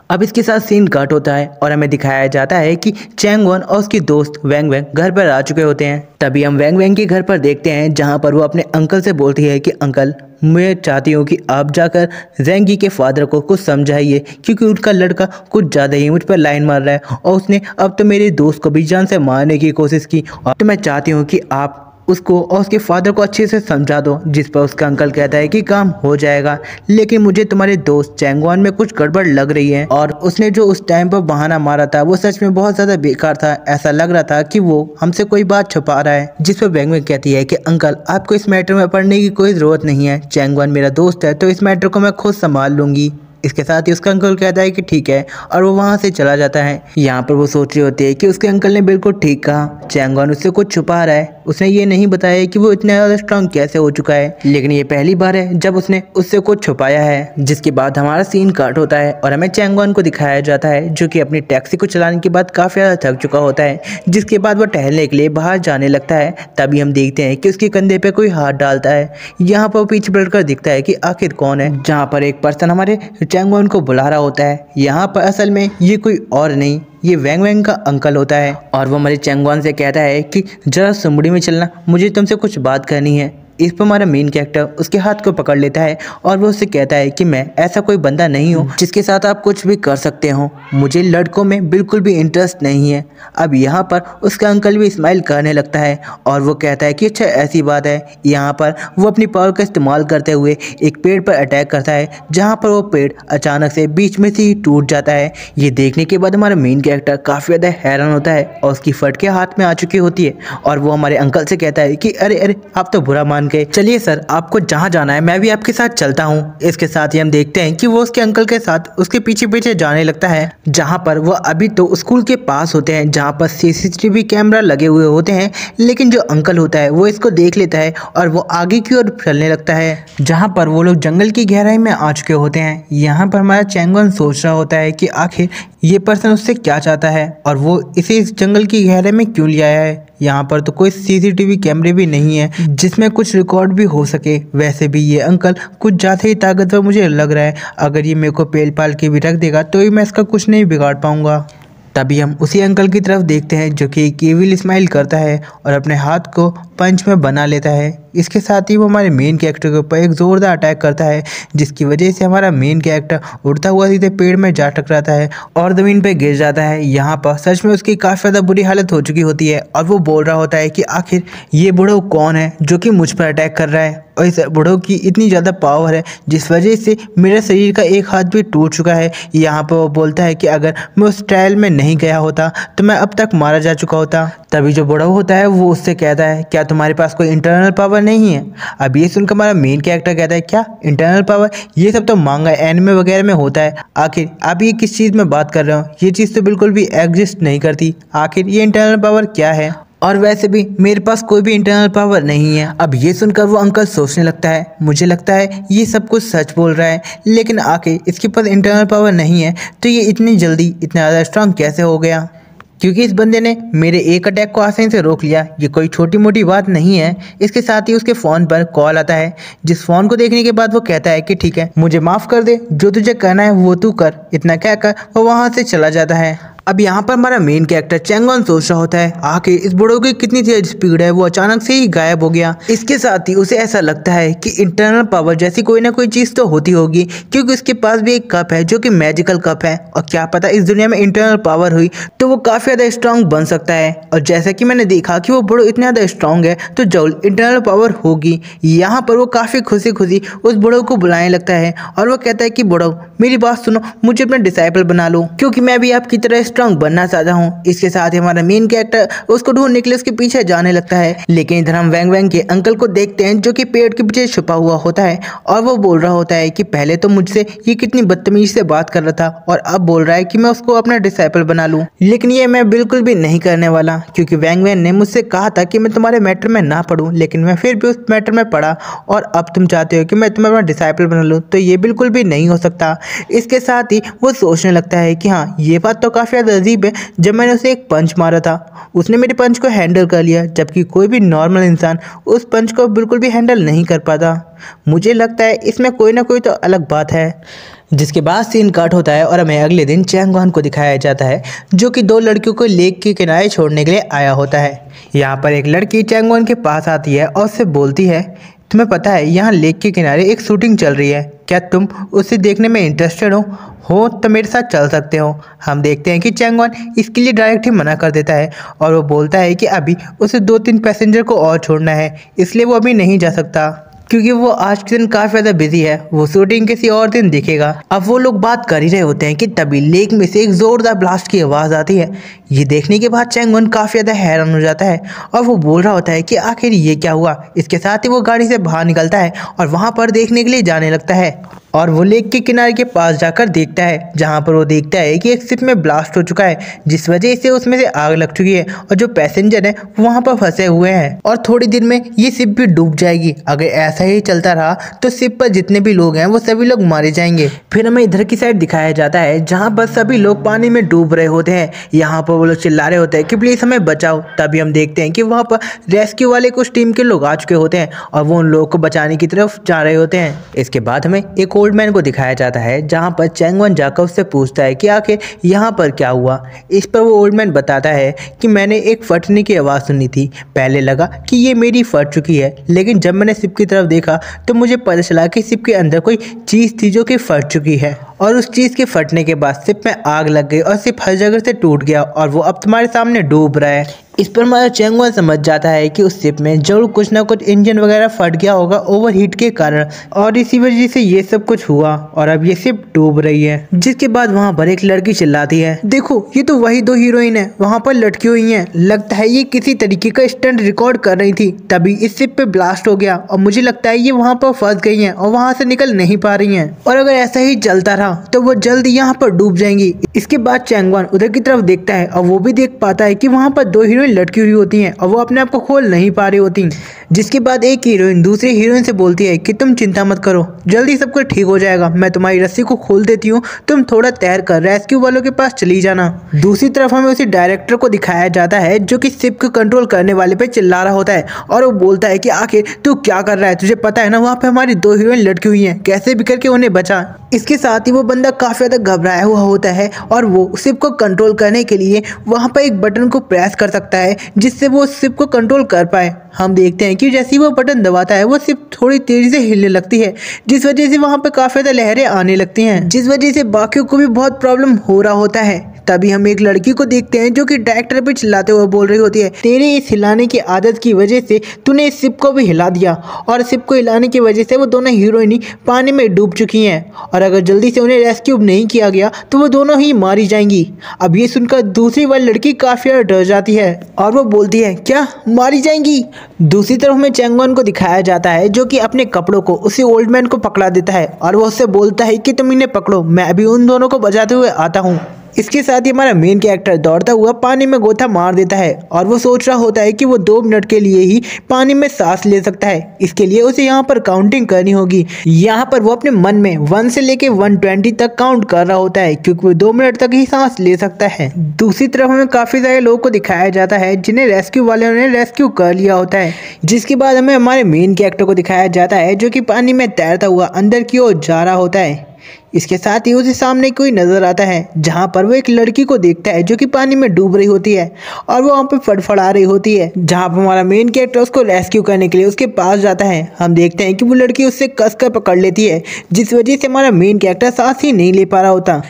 अब इसके साथ सीन कट होता है और हमें दिखाया जाता है कि चैंग वन और उसकी दोस्त वैंग वैंग घर पर आ चुके होते हैं। तभी हम वैंग वैंग के घर पर देखते हैं जहाँ पर वो अपने अंकल से बोलती है कि अंकल मैं चाहती हूँ कि आप जाकर ज़ेंगी के फादर को कुछ समझाइए क्योंकि उनका लड़का कुछ ज़्यादा ही मुझ पर लाइन मार रहा है और उसने अब तो मेरे दोस्त को भी जान से मारने की कोशिश की। और तो मैं चाहती हूँ कि आप उसको और उसके फादर को अच्छे से समझा दो। जिस पर उसका अंकल कहता है कि काम हो जाएगा, लेकिन मुझे तुम्हारे दोस्त चैंगवान में कुछ गड़बड़ लग रही है और उसने जो उस टाइम पर बहाना मारा था वो सच में बहुत ज़्यादा बेकार था। ऐसा लग रहा था कि वो हमसे कोई बात छुपा रहा है। जिस पर वैंग वैंग कहती है कि अंकल आपको इस मैटर में पढ़ने की कोई ज़रूरत नहीं है, चैंगवान मेरा दोस्त है तो इस मैटर को मैं खुद संभाल लूँगी। इसके साथ ही उसका अंकल कहता है कि ठीक है और वो वहाँ से चला जाता है। यहाँ पर वो सोच रही होती है कि उसके अंकल ने बिल्कुल ठीक कहा, चैंगवान उससे कुछ छुपा रहा है। उसने ये नहीं बताया कि वो इतना ज़्यादा स्ट्रांग कैसे हो चुका है, लेकिन ये पहली बार है जब उसने उससे कुछ छुपाया है। जिसके बाद हमारा सीन कट होता है और हमें चैंगवान को दिखाया जाता है जो कि अपनी टैक्सी को चलाने के बाद काफ़ी ज़्यादा थक चुका होता है। जिसके बाद वो टहलने के लिए बाहर जाने लगता है। तभी हम देखते हैं कि उसके कंधे पे कोई हाथ डालता है। यहाँ पर वो पीछे पलटकर दिखता है कि आखिर कौन है, जहाँ पर एक पर्सन हमारे चैंगवान को बुला रहा होता है। यहाँ पर असल में ये कोई और नहीं, ये वैंग वैंग का अंकल होता है और वो हमारे चैंगवान से कहता है कि जरा सुमड़ी में चलना, मुझे तुमसे कुछ बात करनी है। इस पर हमारा मेन कैरेक्टर उसके हाथ को पकड़ लेता है और वो उससे कहता है कि मैं ऐसा कोई बंदा नहीं हूँ जिसके साथ आप कुछ भी कर सकते हो, मुझे लड़कों में बिल्कुल भी इंटरेस्ट नहीं है। अब यहाँ पर उसका अंकल भी स्माइल करने लगता है और वो कहता है कि अच्छा ऐसी बात है। यहाँ पर वो अपनी पावर का इस्तेमाल करते हुए एक पेड़ पर अटैक करता है, जहाँ पर वो पेड़ अचानक से बीच में से ही टूट जाता है। ये देखने के बाद हमारा मेन कैरेक्टर काफ़ी ज़्यादा हैरान होता है और उसकी फटके हाथ में आ चुकी होती है और वो हमारे अंकल से कहता है कि अरे अरे आप तो बुरा मान गए, चलिए सर आपको जहाँ जाना है मैं भी आपके साथ चलता हूँ। इसके साथ ही हम देखते हैं कि वो उसके अंकल के साथ उसके पीछे पीछे जाने लगता है, जहाँ पर वो अभी तो स्कूल के पास होते हैं जहाँ पर सीसीटीवी कैमरा लगे हुए होते हैं। लेकिन जो अंकल होता है वो इसको देख लेता है और वो आगे की ओर चलने लगता है, जहाँ पर वो लोग जंगल की गहराई में आ चुके होते हैं। यहाँ पर हमारा चैंगवान सोच रहा होता है कि आखिर ये पर्सन उससे क्या चाहता है और वो इसे इस जंगल की गहराई में क्यों ले आया है। यहाँ पर तो कोई सीसीटीवी कैमरे भी नहीं है जिसमें कुछ रिकॉर्ड भी हो सके। वैसे भी ये अंकल कुछ ज़्यादा ही ताकतवर मुझे लग रहा है, अगर ये मेरे को पेल पाल के भी रख देगा तो ही मैं इसका कुछ नहीं बिगाड़ पाऊंगा। तभी हम उसी अंकल की तरफ देखते हैं जो कि एक इविल स्माइल करता है और अपने हाथ को पंच में बना लेता है। इसके साथ ही वो हमारे मेन कैरेक्टर के ऊपर एक ज़ोरदार अटैक करता है, जिसकी वजह से हमारा मेन कैरेक्टर उड़ता हुआ सीधे पेड़ में जा टकराता है और ज़मीन पे गिर जाता है। यहाँ पर सच में उसकी काफ़ी ज़्यादा बुरी हालत हो चुकी होती है और वो बोल रहा होता है कि आखिर ये बुढ़ो कौन है जो कि मुझ पर अटैक कर रहा है और इस बुढ़ो की इतनी ज़्यादा पावर है जिस वजह से मेरे शरीर का एक हाथ भी टूट चुका है। यहाँ पर वो बोलता है कि अगर मैं उस ट्रायल में नहीं गया होता तो मैं अब तक मारा जा चुका होता। तभी जो बुढ़ा होता है वो उससे कहता है क्या तुम्हारे पास कोई इंटरनल पावर नहीं है। अब ये सुनकर हमारा मेन कैरेक्टर कहता है क्या इंटरनल पावर, ये सब तो मांगा एनिमे वगैरह में होता है, आखिर आप ये किस चीज़ में बात कर रहे हो, ये चीज़ तो बिल्कुल भी एग्जिस्ट नहीं करती, आखिर ये इंटरनल पावर क्या है। और वैसे भी मेरे पास कोई भी इंटरनल पावर नहीं है। अब ये सुनकर वो अंकल सोचने लगता है, मुझे लगता है ये सब कुछ सच बोल रहा है, लेकिन आखिर इसके पास इंटरनल पावर नहीं है तो ये इतनी जल्दी इतना ज़्यादा स्ट्रांग कैसे हो गया, क्योंकि इस बंदे ने मेरे एक अटैक को आसानी से रोक लिया। ये कोई छोटी मोटी बात नहीं है। इसके साथ ही उसके फ़ोन पर कॉल आता है, जिस फ़ोन को देखने के बाद वो कहता है कि ठीक है मुझे माफ़ कर दे, जो तुझे करना है वो तू कर। इतना कहकर वो वहाँ से चला जाता है। अब यहाँ पर हमारा मेन कैरेक्टर चैंगवान सोच रहा होता है आखिर इस बुढ़ो की कितनी तेज स्पीड है, वो अचानक से ही गायब हो गया। इसके साथ ही उसे ऐसा लगता है कि इंटरनल पावर जैसी कोई ना कोई चीज़ तो होती होगी, क्योंकि उसके पास भी एक कप है जो कि मैजिकल कप है और क्या पता इस दुनिया में इंटरनल पावर हुई तो वो काफ़ी ज़्यादा स्ट्रांग बन सकता है। और जैसा कि मैंने देखा कि वो बुढ़ो इतना ज़्यादा स्ट्रांग है तो जरूर इंटरनल पावर होगी। यहाँ पर वो काफ़ी खुशी खुशी उस बुढ़ो को बुलाने लगता है और वो कहता है कि बुढ़ो मेरी बात सुनो, मुझे अपना डिसाइपल बना लो क्योंकि मैं भी आपकी तरह स्ट्रांग बनना चाहता हूँ। इसके साथ ही हमारा मेन कैरेक्टर उसको ढूंढने के लिए उसके पीछे जाने लगता है। लेकिन इधर हम वैंग वैंग के अंकल को देखते हैं जो कि पेड़ के पीछे छुपा हुआ होता है और वो बोल रहा होता है कि पहले तो मुझसे ये कितनी बदतमीजी से बात कर रहा था और अब बोल रहा है कि मैं उसको अपना डिसाइपल बना लूं। लेकिन ये मैं बिल्कुल भी नहीं करने वाला, क्योंकि वैंग वैंग ने मुझसे कहा था कि मैं तुम्हारे मैटर में ना पढ़ूं, लेकिन मैं फिर भी उस मैटर में पढ़ा और अब तुम चाहते हो कि मैं तुम्हें अपना डिसाइपल बना लूं, तो ये बिल्कुल भी नहीं हो सकता। इसके साथ ही वो सोचने लगता है कि हाँ, ये बात तो काफ़ी ज़्यादा अजीब है। जब मैंने उसे एक पंच मारा था उसने मेरे पंच को हैंडल कर लिया, जबकि कोई भी नॉर्मल इंसान उस पंच को बिल्कुल भी हैंडल नहीं कर पाता। मुझे लगता है इसमें कोई ना कोई तो अलग बात है। जिसके बाद सीन कट होता है और हमें अगले दिन चैंग वन को दिखाया जाता है जो कि दो लड़कियों को लेक के किनारे छोड़ने के लिए आया होता है। यहाँ पर एक लड़की चैंग वन के पास आती है और उससे बोलती है, तुम्हें पता है यहाँ लेक के किनारे एक शूटिंग चल रही है, क्या तुम उसे देखने में इंटरेस्टेड हो तो मेरे साथ चल सकते हो। हम देखते हैं कि चैंग वन इसके लिए डायरेक्ट ही मना कर देता है और वो बोलता है कि अभी उसे 2-3 पैसेंजर को और छोड़ना है, इसलिए वो अभी नहीं जा सकता, क्योंकि वो आज के दिन काफ़ी ज़्यादा बिजी है, वो शूटिंग किसी और दिन दिखेगा। अब वो लोग बात कर ही रहे होते हैं कि तभी लेक में से एक ज़ोरदार ब्लास्ट की आवाज़ आती है। ये देखने के बाद चैंग वन काफ़ी ज़्यादा हैरान हो जाता है और वो बोल रहा होता है कि आखिर ये क्या हुआ। इसके साथ ही वो गाड़ी से बाहर निकलता है और वहाँ पर देखने के लिए जाने लगता है और वो लेक के किनारे के पास जाकर देखता है, जहाँ पर वो देखता है कि एक शिप में ब्लास्ट हो चुका है, जिस वजह से उसमें से आग लग चुकी है और जो पैसेंजर हैं वो वहाँ पर फंसे हुए हैं और थोड़ी देर में ये शिप भी डूब जाएगी। अगर ऐसा ही चलता रहा तो शिप पर जितने भी लोग हैं वो सभी लोग मारे जाएंगे। फिर हमें इधर की साइड दिखाया जाता है जहाँ पर सभी लोग पानी में डूब रहे होते हैं। यहाँ पर वो लोग चिल्ला रहे होते हैं कि प्लीज़ हमें बचाओ। तभी हम देखते हैं कि वहाँ पर रेस्क्यू वाले कुछ टीम के लोग आ चुके होते हैं और वो उन लोगों को बचाने की तरफ जा रहे होते हैं। इसके बाद हमें एक ओल्ड मैन को दिखाया जाता है जहाँ पर चैंग वन जाकर उससे पूछता है कि आखिर यहाँ पर क्या हुआ। इस पर वो ओल्ड मैन बताता है कि मैंने एक फटने की आवाज़ सुनी थी, पहले लगा कि ये मेरी फट चुकी है, लेकिन जब मैंने शिप की तरफ देखा तो मुझे पता चला कि शिप के अंदर कोई चीज़ थी जो कि फट चुकी है और उस चीज़ के फटने के बाद शिप में आग लग गई और शिप हर जगह से टूट गया और वो अब तुम्हारे सामने डूब रहा है। इस पर हमारा चैंग वन समझ जाता है कि उस शिप में जरूर कुछ ना कुछ इंजन वगैरह फट गया होगा ओवरहीट के कारण और इसी वजह से ये सब कुछ हुआ और अब ये शिप डूब रही है। जिसके बाद वहाँ पर एक लड़की चिल्लाती है, देखो ये तो वही 2 हीरोइन है, वहाँ पर लटकी हुई हैं, लगता है ये किसी तरीके का स्टंट रिकॉर्ड कर रही थी, तभी इस शिप पे ब्लास्ट हो गया और मुझे लगता है ये वहाँ पर फंस गई हैं और वहाँ से निकल नहीं पा रही हैं और अगर ऐसा ही चलता रहा तो वो जल्द यहाँ पर डूब जाएंगी। इसके बाद चैंग वन उधर की तरफ देखता है और वो भी देख पाता है कि वहाँ पर 2 हीरोइन लटकी हुई होती हैं और वो अपने आप को खोल नहीं पा रही होती। जिसके बाद एक हीरोइन दूसरी हीरोइन से बोलती है कि तुम चिंता मत करो, जल्दी सब कुछ ठीक हो जाएगा, मैं तुम्हारी रस्सी को खोल देती हूँ, तुम थोड़ा तैर कर रेस्क्यू वालों के पास चली जाना। दूसरी तरफ हमें उसी डायरेक्टर को दिखाया जाता है जो कि शिप को कंट्रोल करने वाले पे चिल्ला रहा होता है और वो बोलता है कि आखिर तू क्या कर रहा है, तुझे पता है ना वहाँ पे हमारी 2 हीरोइन लटकी हुई हैं, कैसे भी करके उन्हें बचा। इसके साथ ही वो बंदा काफ़ी ज़्यादा घबराया हुआ होता है और वो शिप को कंट्रोल करने के लिए वहाँ पर एक बटन को प्रेस कर सकता है जिससे वो शिप को कंट्रोल कर पाए। हम देखते हैं कि जैसे ही वो बटन दबाता है वो शिप थोड़ी तेज़ी से हिलने लगती है, जिस वजह से वहाँ पर काफ़ी ज़्यादा लहरें आने लगती हैं, जिस वजह से बाकियों को भी बहुत प्रॉब्लम हो रहा होता है। तभी हम एक लड़की को देखते हैं जो कि डायरेक्टर पे चिल्लाते हुए बोल रही होती है, तेरे इस हिलाने की आदत की वजह से तूने इस शिप को भी हिला दिया और शिप को हिलाने की वजह से वो दोनों हीरोइनी पानी में डूब चुकी हैं और अगर जल्दी से उन्हें रेस्क्यू नहीं किया गया तो वो दोनों ही मारी जाएंगी। अब ये सुनकर दूसरी वाली लड़की काफ़ी ज़्यादा डर जाती है और वो बोलती है, क्या मारी जाएंगी। दूसरी तरफ में चैंग वन को दिखाया जाता है जो कि अपने कपड़ों को उसी ओल्ड मैन को पकड़ा देता है और वो उससे बोलता है कि तुम इन्हें पकड़ो, मैं अभी उन दोनों को बचाते हुए आता हूँ। इसके साथ ही हमारा मेन कैरेक्टर दौड़ता हुआ पानी में गोता मार देता है और वो सोच रहा होता है कि वो 2 मिनट के लिए ही पानी में सांस ले सकता है। इसके लिए उसे यहाँ पर काउंटिंग करनी होगी। यहाँ पर वो अपने मन में 1 से लेके 120 तक काउंट कर रहा होता है क्योंकि वो 2 मिनट तक ही सांस ले सकता है। दूसरी तरफ हमें काफ़ी सारे लोगों को दिखाया जाता है जिन्हें रेस्क्यू वालों ने रेस्क्यू कर लिया होता है। जिसके बाद हमें हमारे मेन कैरेक्टर को दिखाया जाता है जो कि पानी में तैरता हुआ अंदर की ओर जा रहा होता है। इसके साथ ही उसे सामने कोई नजर आता है जहां पर वो एक लड़की को देखता है जो कि पानी में डूब रही होती है और वो वहां पे फड़फड़ा रही होती है, जहां पर हमारा मेन कैरेक्टर उसको रेस्क्यू करने के लिए उसके पास जाता है। हम देखते हैं कि वो लड़की उससे कसकर पकड़ लेती है जिस वजह से हमारा मेन कैरेक्टर सांस ही नहीं ले पा रहा होता।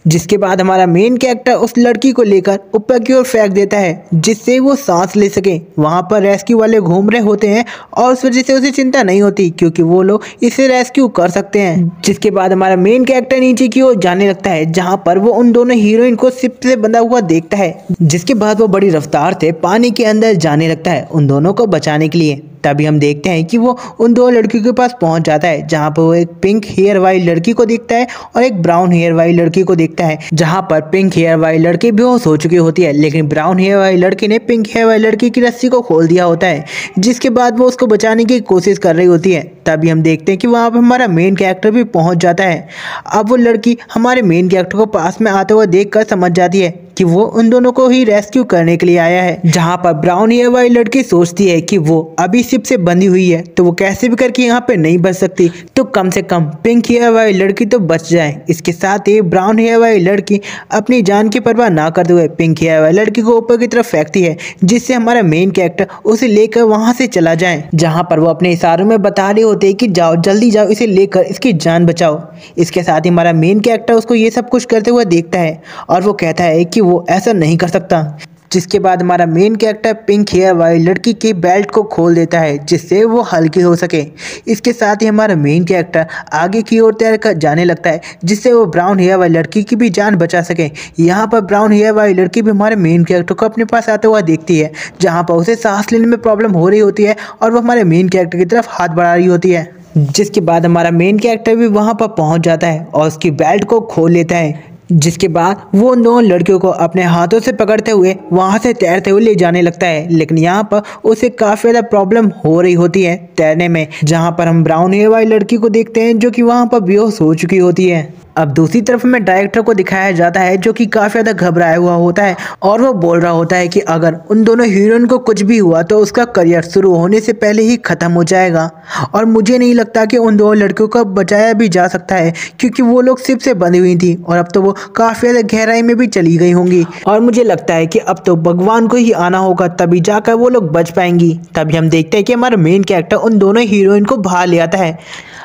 जिसके बाद हमारा मेन कैरेक्टर उस लड़की को लेकर ऊपर की ओर फेंक देता है जिससे वो सांस ले सके। वहाँ पर रेस्क्यू वाले घूम रहे होते हैं और उस वजह से उसे चिंता नहीं होती क्योंकि वो लोग इसे रेस्क्यू कर सकते हैं। जिसके बाद हमारा मेन कैरेक्टर नीचे की ओर जाने लगता है जहाँ पर वो उन दोनों हीरोइन को शिप से बंधा हुआ देखता है। जिसके बाद वो बड़ी रफ्तार से पानी के अंदर जाने लगता है उन दोनों को बचाने के लिए। तभी हम देखते हैं कि वो उन दो लड़कियों के पास पहुंच जाता है जहां पर वो एक पिंक हेयर वाली लड़की को देखता है और एक ब्राउन हेयर वाली लड़की को देखता है। जहां पर पिंक हेयर वाली लड़की बेहोश हो चुकी होती है लेकिन ब्राउन हेयर वाली लड़की ने पिंक हेयर वाली लड़की की रस्सी को खोल दिया होता है। जिसके बाद वो उसको बचाने की कोशिश कर रही होती है। तभी हम देखते हैं कि वहाँ पर हमारा मेन कैरेक्टर भी पहुंच जाता है। अब वो लड़की हमारे मेन कैरेक्टर को पास में आते हुए देखकर समझ जाती है कि वो उन दोनों को ही रेस्क्यू करने के लिए आया है। जहाँ पर ब्राउन हेयर वाली लड़की सोचती है कि वो अभी शिप से बंधी हुई है तो वो कैसे भी करके यहाँ पे नहीं बच सकती, तो कम से कम पिंक हेयर वाली लड़की तो बच जाए। इसके साथ ही ब्राउन हेयर वाली लड़की अपनी जान की परवाह ना करते हुए पिंक हेयर वाली लड़की को ऊपर की तरफ फेंकती है जिससे हमारा मेन कैरेक्टर उसे लेकर वहां से चला जाए। जहाँ पर वो अपने इशारों में बता रहे होते हैं कि जाओ जल्दी जाओ, इसे लेकर इसकी जान बचाओ। इसके साथ ही हमारा मेन कैरेक्टर उसको ये सब कुछ करते हुए देखता है और वो कहता है कि वो ऐसा नहीं कर सकता। जिसके बाद हमारा मेन कैरेक्टर पिंक हेयर वाली लड़की की बेल्ट को खोल देता है जिससे वो हल्की हो सके। इसके साथ ही हमारा मेन कैरेक्टर आगे की ओर तैर कर जाने लगता है जिससे वो ब्राउन हेयर वाली लड़की की भी जान बचा सके। यहाँ पर ब्राउन हेयर वाली लड़की भी हमारे मेन कैरेक्टर को अपने पास आते हुआ देखती है जहाँ पर उसे सांस लेने में प्रॉब्लम हो रही होती है और वो हमारे मेन कैरेक्टर की तरफ हाथ बढ़ा रही होती है। जिसके बाद हमारा मेन कैरेक्टर भी वहाँ पर पहुँच जाता है और उसकी बेल्ट को खोल लेता है। जिसके बाद वो उन दोनों लड़कियों को अपने हाथों से पकड़ते हुए वहां से तैरते हुए ले जाने लगता है। लेकिन यहाँ पर उसे काफ़ी ज़्यादा प्रॉब्लम हो रही होती है तैरने में। जहाँ पर हम ब्राउन हेयर वाली लड़की को देखते हैं जो कि वहाँ पर बेहोश हो चुकी होती है। अब दूसरी तरफ में डायरेक्टर को दिखाया जाता है जो कि काफ़ी ज़्यादा घबराया हुआ होता है और वो बोल रहा होता है कि अगर उन दोनों हीरोइन को कुछ भी हुआ तो उसका करियर शुरू होने से पहले ही ख़त्म हो जाएगा और मुझे नहीं लगता कि उन दोनों लड़कियों को बचाया भी जा सकता है क्योंकि वो लोग शिप से बंधी हुई थी और अब तो वो काफ़ी ज़्यादा गहराई में भी चली गई होंगी और मुझे लगता है कि अब तो भगवान को ही आना होगा तभी जाकर वो लोग बच पाएंगी। तभी हम देखते हैं कि हमारा मेन कैरेक्टर उन दोनों हीरोइन को बाहर ले आता है।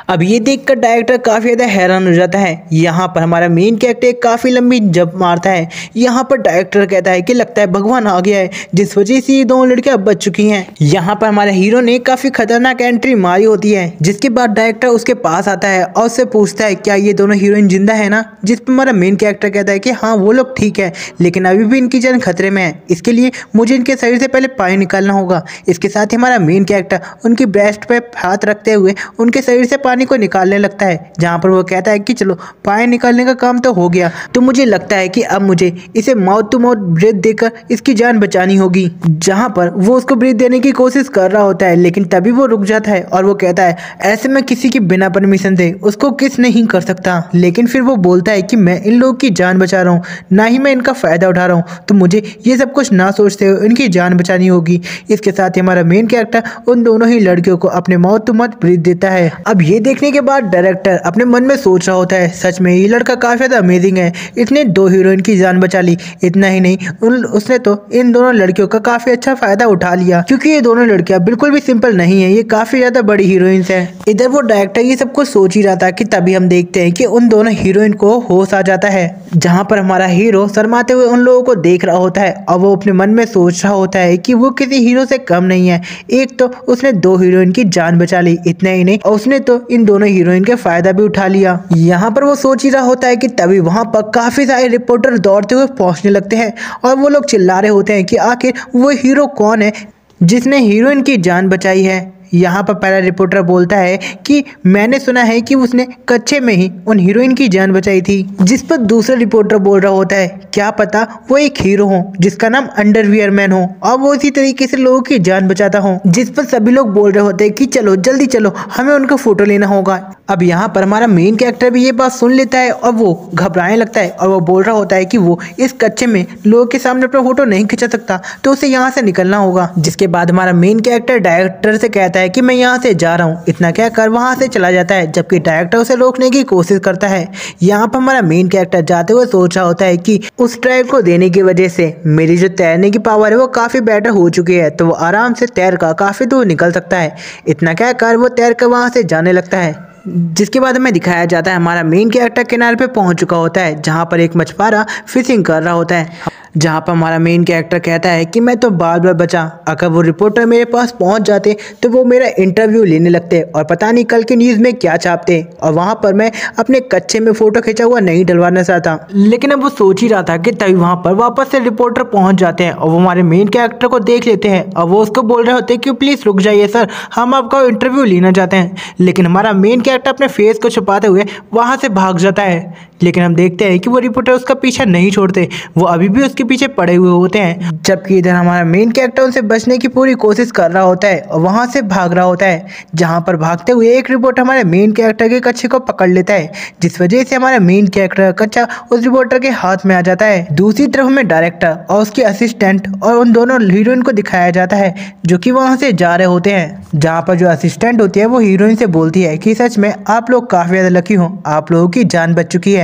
अब ये देखकर डायरेक्टर काफ़ी ज़्यादा हैरान हो जाता है। यहाँ पर हमारा मेन कैरेक्टर काफ़ी लंबी जंप मारता है। यहाँ पर डायरेक्टर कहता है कि लगता है भगवान आ गया है जिस वजह से ये दोनों लड़कियां बच चुकी हैं। यहाँ पर हमारे हीरो ने काफ़ी खतरनाक एंट्री मारी होती है जिसके बाद डायरेक्टर उसके पास आता है और उससे पूछता है क्या ये दोनों हीरोइन जिंदा है ना। जिस पर हमारा मेन कैरेक्टर कहता है कि हाँ वो लोग ठीक है लेकिन अभी भी इनकी जान खतरे में है, इसके लिए मुझे इनके शरीर से पहले पानी निकालना होगा। इसके साथ ही हमारा मेन कैरेक्टर उनकी ब्रेस्ट पे हाथ रखते हुए उनके शरीर से पानी को निकालने लगता है जहाँ पर वो कहता है कि चलो पानी निकालने का काम तो हो गया, तो मुझे लगता है कि अब मुझे इसे माउथ टू माउथ ब्रेथ देकर इसकी जान बचानी होगी। जहाँ पर वो उसको ब्रेथ देने की कोशिश कर रहा होता है लेकिन तभी वो रुक जाता है और वो कहता है ऐसे में किसी की बिना परमिशन दे उसको किस नहीं कर सकता। लेकिन फिर वो बोलता है कि मैं इन लोगों की जान बचा रहा हूँ, ना ही मैं इनका फ़ायदा उठा रहा हूँ, तो मुझे ये सब कुछ ना सोचते हुए इनकी जान बचानी होगी। इसके साथ ही हमारा मेन कैरेक्टर उन दोनों ही लड़कियों को अपने माउथ टू माउथ ब्रेथ देता है। अब ये देखने के बाद डायरेक्टर अपने मन में सोच रहा होता है सच में ये लड़का काफ़ी ज़्यादा अमेजिंग है, इसने दो हीरोइन की जान बचा ली। इतना ही नहीं उसने तो इन दोनों लड़कियों का काफ़ी अच्छा फ़ायदा उठा लिया क्योंकि ये दोनों लड़कियां बिल्कुल भी सिंपल नहीं है, ये काफ़ी ज़्यादा बड़ी हीरोइंस है। इधर वो डायरेक्टर ये सब कुछ सोच ही रहा था कि तभी हम देखते हैं कि उन दोनों हीरोइन को होश आ जाता है जहाँ पर हमारा हीरो शर्माते हुए उन लोगों को देख रहा होता है और वो अपने मन में सोच रहा होता है कि वो किसी हीरो से कम नहीं है। एक तो उसने दो हीरोइन की जान बचा ली, इतना ही नहीं और उसने तो इन दोनों हीरोइन के फायदा भी उठा लिया। यहाँ पर वो सोच ही रहा होता है कि तभी वहाँ पर काफी सारे रिपोर्टर दौड़ते हुए पहुंचने लगते हैं और वो लोग चिल्ला रहे होते हैं कि आखिर वो हीरो कौन है जिसने हीरोइन की जान बचाई है। यहाँ पर पहला रिपोर्टर बोलता है कि मैंने सुना है कि उसने कच्चे में ही उन हीरोइन की जान बचाई थी। जिस पर दूसरा रिपोर्टर बोल रहा होता है क्या पता वो एक हीरो हो जिसका नाम अंडरवियर मैन हो और वो इसी तरीके से लोगों की जान बचाता हो। जिस पर सभी लोग बोल रहे होते हैं कि चलो जल्दी चलो, हमें उनका फोटो लेना होगा। अब यहाँ पर हमारा मेन कैरेक्टर भी ये बात सुन लेता है और वो घबराने लगता है और वो बोल रहा होता है कि वो इस कच्चे में लोगों के सामने अपना फोटो नहीं खिंचा सकता, तो उसे यहाँ से निकलना होगा। जिसके बाद हमारा मेन कैरेक्टर डायरेक्टर से कहता है कि मैं यहाँ से जा रहा हूँ। इतना क्या कर वहाँ से चला जाता है जबकि डायरेक्टर उसे रोकने की कोशिश करता है। यहाँ पर हमारा मेन कैरेक्टर जाते हुए सोच रहा होता है कि उस ट्रायल को देने की वजह से मेरी जो तैरने की पावर है वो काफ़ी बेटर हो चुकी है, तो वो आराम से तैर कर काफ़ी दूर निकल सकता है। इतना क्या कर वो तैर कर वहाँ से जाने लगता है। जिसके बाद हमें दिखाया जाता है हमारा मेन कैरेक्टर किनारे पे पहुंच चुका होता है, जहां पर एक मछुआरा फिशिंग कर रहा होता है, जहां पर हमारा मेन कैरेक्टर कहता है कि मैं तो बाल बाल बचा, अगर वो रिपोर्टर मेरे पास पहुंच जाते तो वो मेरा इंटरव्यू लेने लगते और पता नहीं कल के न्यूज़ में क्या छापते, और वहां पर मैं अपने कच्चे में फोटो खींचा हुआ नहीं डलवाना चाहता। लेकिन अब वो सोच ही रहा था कि तभी वहां पर वापस से रिपोर्टर पहुंच जाते हैं और वो हमारे मेन कैरेक्टर को देख लेते हैं और वो उसको बोल रहे होते हैं कि प्लीज़ रुक जाइए सर, हम आपका इंटरव्यू लेना चाहते हैं। लेकिन हमारा मेन कैरेक्टर अपने फेस को छुपाते हुए वहाँ से भाग जाता है। लेकिन हम देखते हैं कि वो रिपोर्टर उसका पीछा नहीं छोड़ते, वो अभी भी उसके पीछे पड़े हुए होते हैं, जबकि इधर हमारा मेन कैरेक्टर उनसे बचने की पूरी कोशिश कर रहा होता है और वहां से भाग रहा होता है। जहां पर भागते हुए एक रिपोर्टर हमारे मेन कैरेक्टर के कच्चे को पकड़ लेता है, जिस वजह से हमारा मेन कैरेक्टर का कच्चा उस रिपोर्टर के हाथ में आ जाता है। दूसरी तरफ हमें डायरेक्टर और उसके असिस्टेंट और उन दोनों हीरोइन को दिखाया जाता है जो कि वहां से जा रहे होते हैं। जहाँ पर जो असिस्टेंट होती है वो हीरोइन से बोलती है कि सच में आप लोग काफ़ी ज़्यादा लकी हो, आप लोगों की जान बच चुकी है,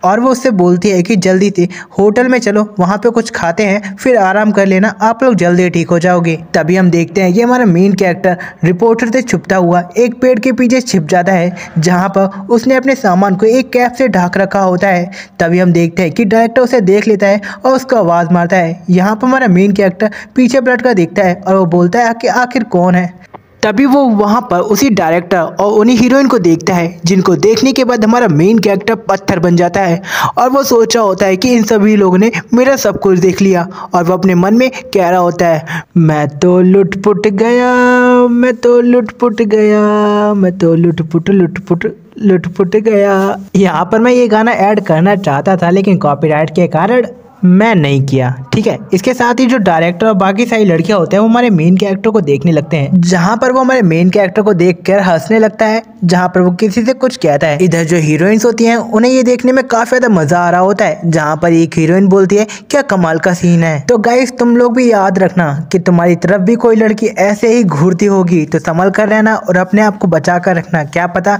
और वो उससे बोलती है कि जल्दी से होटल में चलो, वहाँ पे कुछ खाते हैं, फिर आराम कर लेना, आप लोग जल्दी ठीक हो जाओगे। तभी हम देखते हैं कि हमारा मेन कैरेक्टर रिपोर्टर से छुपता हुआ एक पेड़ के पीछे छिप जाता है, जहाँ पर उसने अपने सामान को एक कैप से ढक रखा होता है। तभी हम देखते हैं कि डायरेक्टर उसे देख लेता है और उसको आवाज़ मारता है। यहाँ पर हमारा मेन कैरेक्टर पीछे पलट कर देखता है और वो बोलता है कि आखिर कौन है। तभी वो वहाँ पर उसी डायरेक्टर और उन्हीं हीरोइन को देखता है, जिनको देखने के बाद हमारा मेन कैरेक्टर पत्थर बन जाता है और वो सोच रहा होता है कि इन सभी लोगों ने मेरा सब कुछ देख लिया, और वो अपने मन में कह रहा होता है मैं तो लुटपुट गया, मैं तो लुटपुट गया, मैं तो लुटपुट गया। यहाँ पर मैं ये गाना ऐड करना चाहता था लेकिन कॉपीराइट के कारण मैं नहीं किया, ठीक है। इसके साथ ही जो डायरेक्टर और बाकी सारी लड़कियां होते हैं वो हमारे मेन कैरेक्टर को देखने लगते हैं, जहां पर वो हमारे मेन कैरेक्टर को देखकर हंसने लगता है, जहां पर वो किसी से कुछ कहता है। इधर जो हीरोइंस होती हैं उन्हें ये देखने में काफी ज्यादा मजा आ रहा होता है, जहां पर एक हीरोइन बोलती है क्या कमाल का सीन है। तो गाइस तुम लोग भी याद रखना कि तुम्हारी तरफ भी कोई लड़की ऐसे ही घूरती होगी तो संभल कर रहना और अपने आप को बचा कर रखना, क्या पता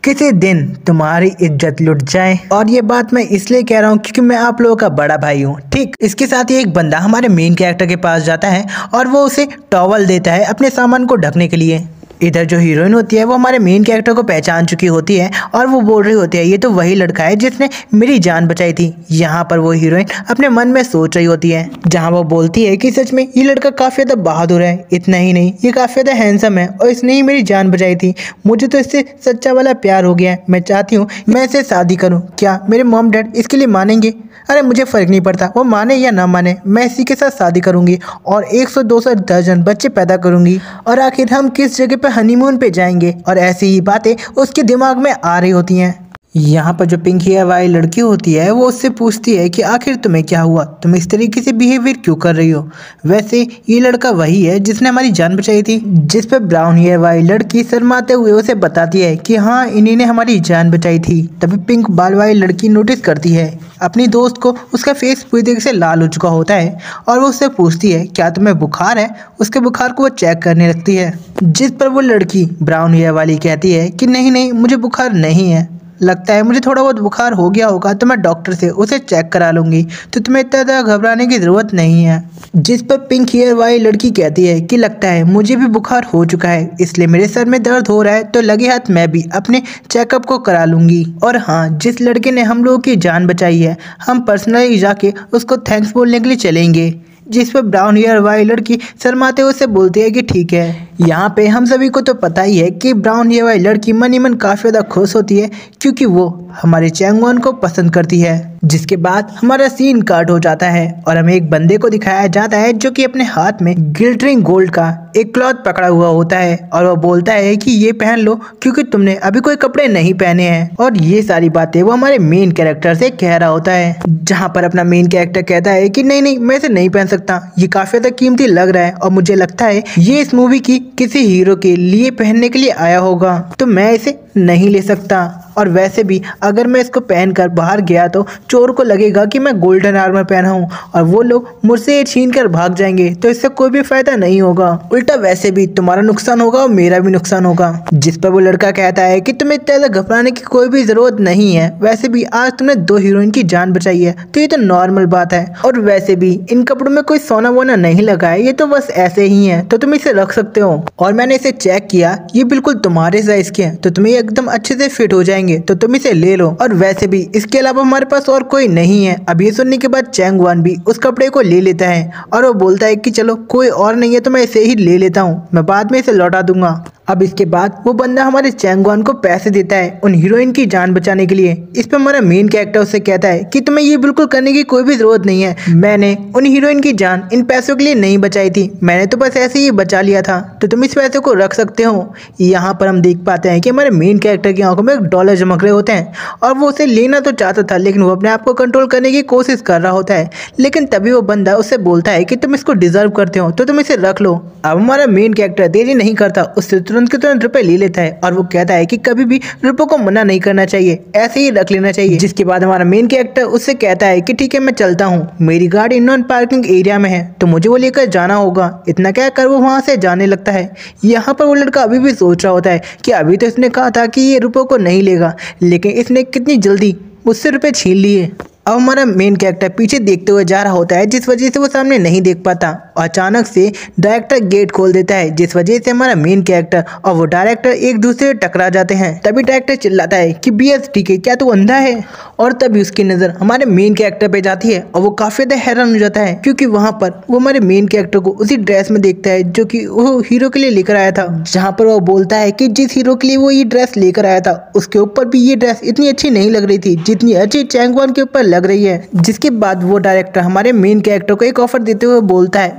किसी दिन तुम्हारी इज्जत लुट जाए। और ये बात मैं इसलिए कह रहा हूँ क्योंकि मैं आप लोगों का बड़ा भाई हूँ, ठीक। इसके साथ ही एक बंदा हमारे मेन कैरेक्टर के पास जाता है और वो उसे टॉवल देता है अपने सामान को ढकने के लिए। इधर जो हीरोइन होती है वो हमारे मेन कैरेक्टर को पहचान चुकी होती है और वो बोल रही होती है ये तो वही लड़का है जिसने मेरी जान बचाई थी। यहाँ पर वो हीरोइन अपने मन में सोच रही होती है, जहाँ वो बोलती है कि सच में ये लड़का काफ़ी ज़्यादा बहादुर है, इतना ही नहीं ये काफ़ी ज़्यादा हैंडसम है और इसने ही मेरी जान बचाई थी, मुझे तो इससे सच्चा वाला प्यार हो गया है, मैं चाहती हूँ मैं इससे शादी करूँ, क्या मेरे मॉम डैड इसके लिए मानेंगे? अरे मुझे फ़र्क नहीं पड़ता वो माने या ना माने, मैं इसी के साथ शादी करूँगी और 100-200 दर्जन बच्चे पैदा करूँगी, और आखिर हम किस जगह पे हनीमून पे जाएंगे। और ऐसी ही बातें उसके दिमाग में आ रही होती हैं। यहाँ पर जो पिंक हेयर वाली लड़की होती है वो उससे पूछती है कि आखिर तुम्हें क्या हुआ, तुम इस तरीके से बिहेवियर क्यों कर रही हो। वैसे ये लड़का वही है जिसने हमारी जान बचाई थी। जिस पर ब्राउन हेयर वाली लड़की शर्माते हुए उसे बताती है कि हाँ इन्हीं ने हमारी जान बचाई थी। तभी पिंक बाल वाली लड़की नोटिस करती है अपनी दोस्त को, उसका फेस पूरी तरीके से लाल हो चुका होता है और वो उससे पूछती है क्या तुम्हें बुखार है। उसके बुखार को वो चेक करने लगती है, जिस पर वो लड़की ब्राउन हेयर वाली कहती है कि नहीं नहीं मुझे बुखार नहीं है, लगता है मुझे थोड़ा बहुत बुखार हो गया होगा तो मैं डॉक्टर से उसे चेक करा लूँगी, तो तुम्हें इतना ज़्यादा घबराने की ज़रूरत नहीं है। जिस पर पिंक हेयर वाली लड़की कहती है कि लगता है मुझे भी बुखार हो चुका है, इसलिए मेरे सर में दर्द हो रहा है, तो लगे हाथ मैं भी अपने चेकअप को करा लूँगी। और हाँ, जिस लड़के ने हम लोगों की जान बचाई है हम पर्सनली जाके उसको थैंक्स बोलने के लिए चलेंगे। जिस पर ब्राउन हेयर वाली लड़की शर्माते हुए उससे बोलती है कि ठीक है। यहाँ पे हम सभी को तो पता ही है कि ब्राउन हेयर वाली लड़की मन ही मन काफ़ी ज़्यादा खुश होती है क्योंकि वो हमारे चैंगवॉन को पसंद करती है। जिसके बाद हमारा सीन कट हो जाता है और हमें एक बंदे को दिखाया जाता है जो कि अपने हाथ में ग्लिटरिंग गोल्ड का एक क्लॉथ पकड़ा हुआ होता है और वो बोलता है कि ये पहन लो क्योंकि तुमने अभी कोई कपड़े नहीं पहने हैं। और ये सारी बातें वो हमारे मेन कैरेक्टर से कह रहा होता है, जहाँ पर अपना मेन कैरेक्टर कहता है कि नहीं नहीं मैं इसे नहीं पहन सकता, ये काफ़ी ज़्यादा कीमती लग रहा है और मुझे लगता है ये इस मूवी की किसी हीरो के लिए पहनने के लिए आया होगा, तो मैं इसे नहीं ले सकता। और वैसे भी अगर मैं इसको पहनकर बाहर गया तो चोर को लगेगा कि मैं गोल्डन आर्मर पहना हूँ और वो लोग मुझसे ये छीन कर भाग जाएंगे, तो इससे कोई भी फायदा नहीं होगा। उल्टा वैसे भी तुम्हारा नुकसान होगा और मेरा भी नुकसान होगा। जिस पर वो लड़का कहता है कि तुम्हें इतना ज्यादा घबराने की कोई भी जरूरत नहीं है, वैसे भी आज तुमने 2 हीरोइन की जान बचाई है तो ये तो नॉर्मल बात है, और वैसे भी इन कपड़ों में कोई सोना वोना नहीं लगा है, ये तो बस ऐसे ही है, तो तुम इसे रख सकते हो। और मैंने इसे चेक किया, ये बिल्कुल तुम्हारे साइज के हैं, तो तुम्हें एकदम अच्छे से फिट हो जाएंगे, तो तुम इसे ले लो। और वैसे भी इसके अलावा हमारे पास और कोई नहीं है। अब ये सुनने के बाद चैंग वन भी उस कपड़े को ले लेता है और वो बोलता है कि चलो कोई और नहीं है तो मैं इसे ही ले लेता हूँ, मैं बाद में इसे लौटा दूंगा। अब इसके बाद वो बंदा हमारे चैंग वन को पैसे देता है उन हीरोइन की जान बचाने के लिए। इस पर हमारा मेन कैरेक्टर उससे कहता है कि तुम्हें ये बिल्कुल करने की कोई भी जरूरत नहीं है, मैंने उन हीरोइन की जान इन पैसों के लिए नहीं बचाई थी, मैंने तो बस ऐसे ही बचा लिया था, तो तुम इस पैसे को रख सकते हो। यहाँ पर हम देख पाते हैं कि हमारे मेन कैरेक्टर की आंखों में डॉलर चमक रहे होते हैं और वो उसे लेना तो चाहता था, लेकिन वो अपने आप को कंट्रोल करने की कोशिश कर रहा होता है। लेकिन तभी वो बंदा उससे बोलता है कि तुम इसको डिजर्व करते हो तो तुम इसे रख लो। अब हमारा मेन कैरेक्टर देरी नहीं करता, उससे तुरंत के तुरंत रुपए ले लेता है और वो कहता है कि कभी भी रुपयों को मना नहीं करना चाहिए, ऐसे ही रख लेना चाहिए। जिसके बाद हमारा मेन कैरेक्टर उससे कहता है कि ठीक है मैं चलता हूँ, मेरी गाड़ी नॉन पार्किंग एरिया में है तो मुझे वो लेकर जाना होगा। इतना क्या कर वो वहां से जाने लगता है। यहाँ पर वो लड़का अभी भी सोच रहा होता है कि अभी तो इसने कहा था कि ये रुपयों को नहीं लेगा, लेकिन इसने कितनी जल्दी मुझसे रुपए छीन लिए। अब हमारा मेन कैरेक्टर पीछे देखते हुए जा रहा होता है, जिस वजह से वो सामने नहीं देख पाता। अचानक से डायरेक्टर गेट खोल देता है, जिस वजह से हमारा मेन कैरेक्टर और वो डायरेक्टर एक दूसरे से टकरा जाते हैं। तभी डायरेक्टर चिल्लाता है कि BS TK क्या तू अंधा है? और तभी उसकी नज़र हमारे मेन कैरेक्टर पे जाती है और वो काफ़ी ज़्यादा हैरान हो जाता है, क्योंकि वहाँ पर वो हमारे मेन कैरेक्टर को उसी ड्रेस में देखता है जो कि वो हीरो के लिए लेकर आया था। जहाँ पर वो बोलता है कि जिस हीरो के लिए वो ये ड्रेस लेकर आया था उसके ऊपर भी ये ड्रेस इतनी अच्छी नहीं लग रही थी जितनी अच्छी चैंग वन के ऊपर लग रही है। जिसके बाद वो डायरेक्टर हमारे मेन कैरेक्टर को एक ऑफर देते हुए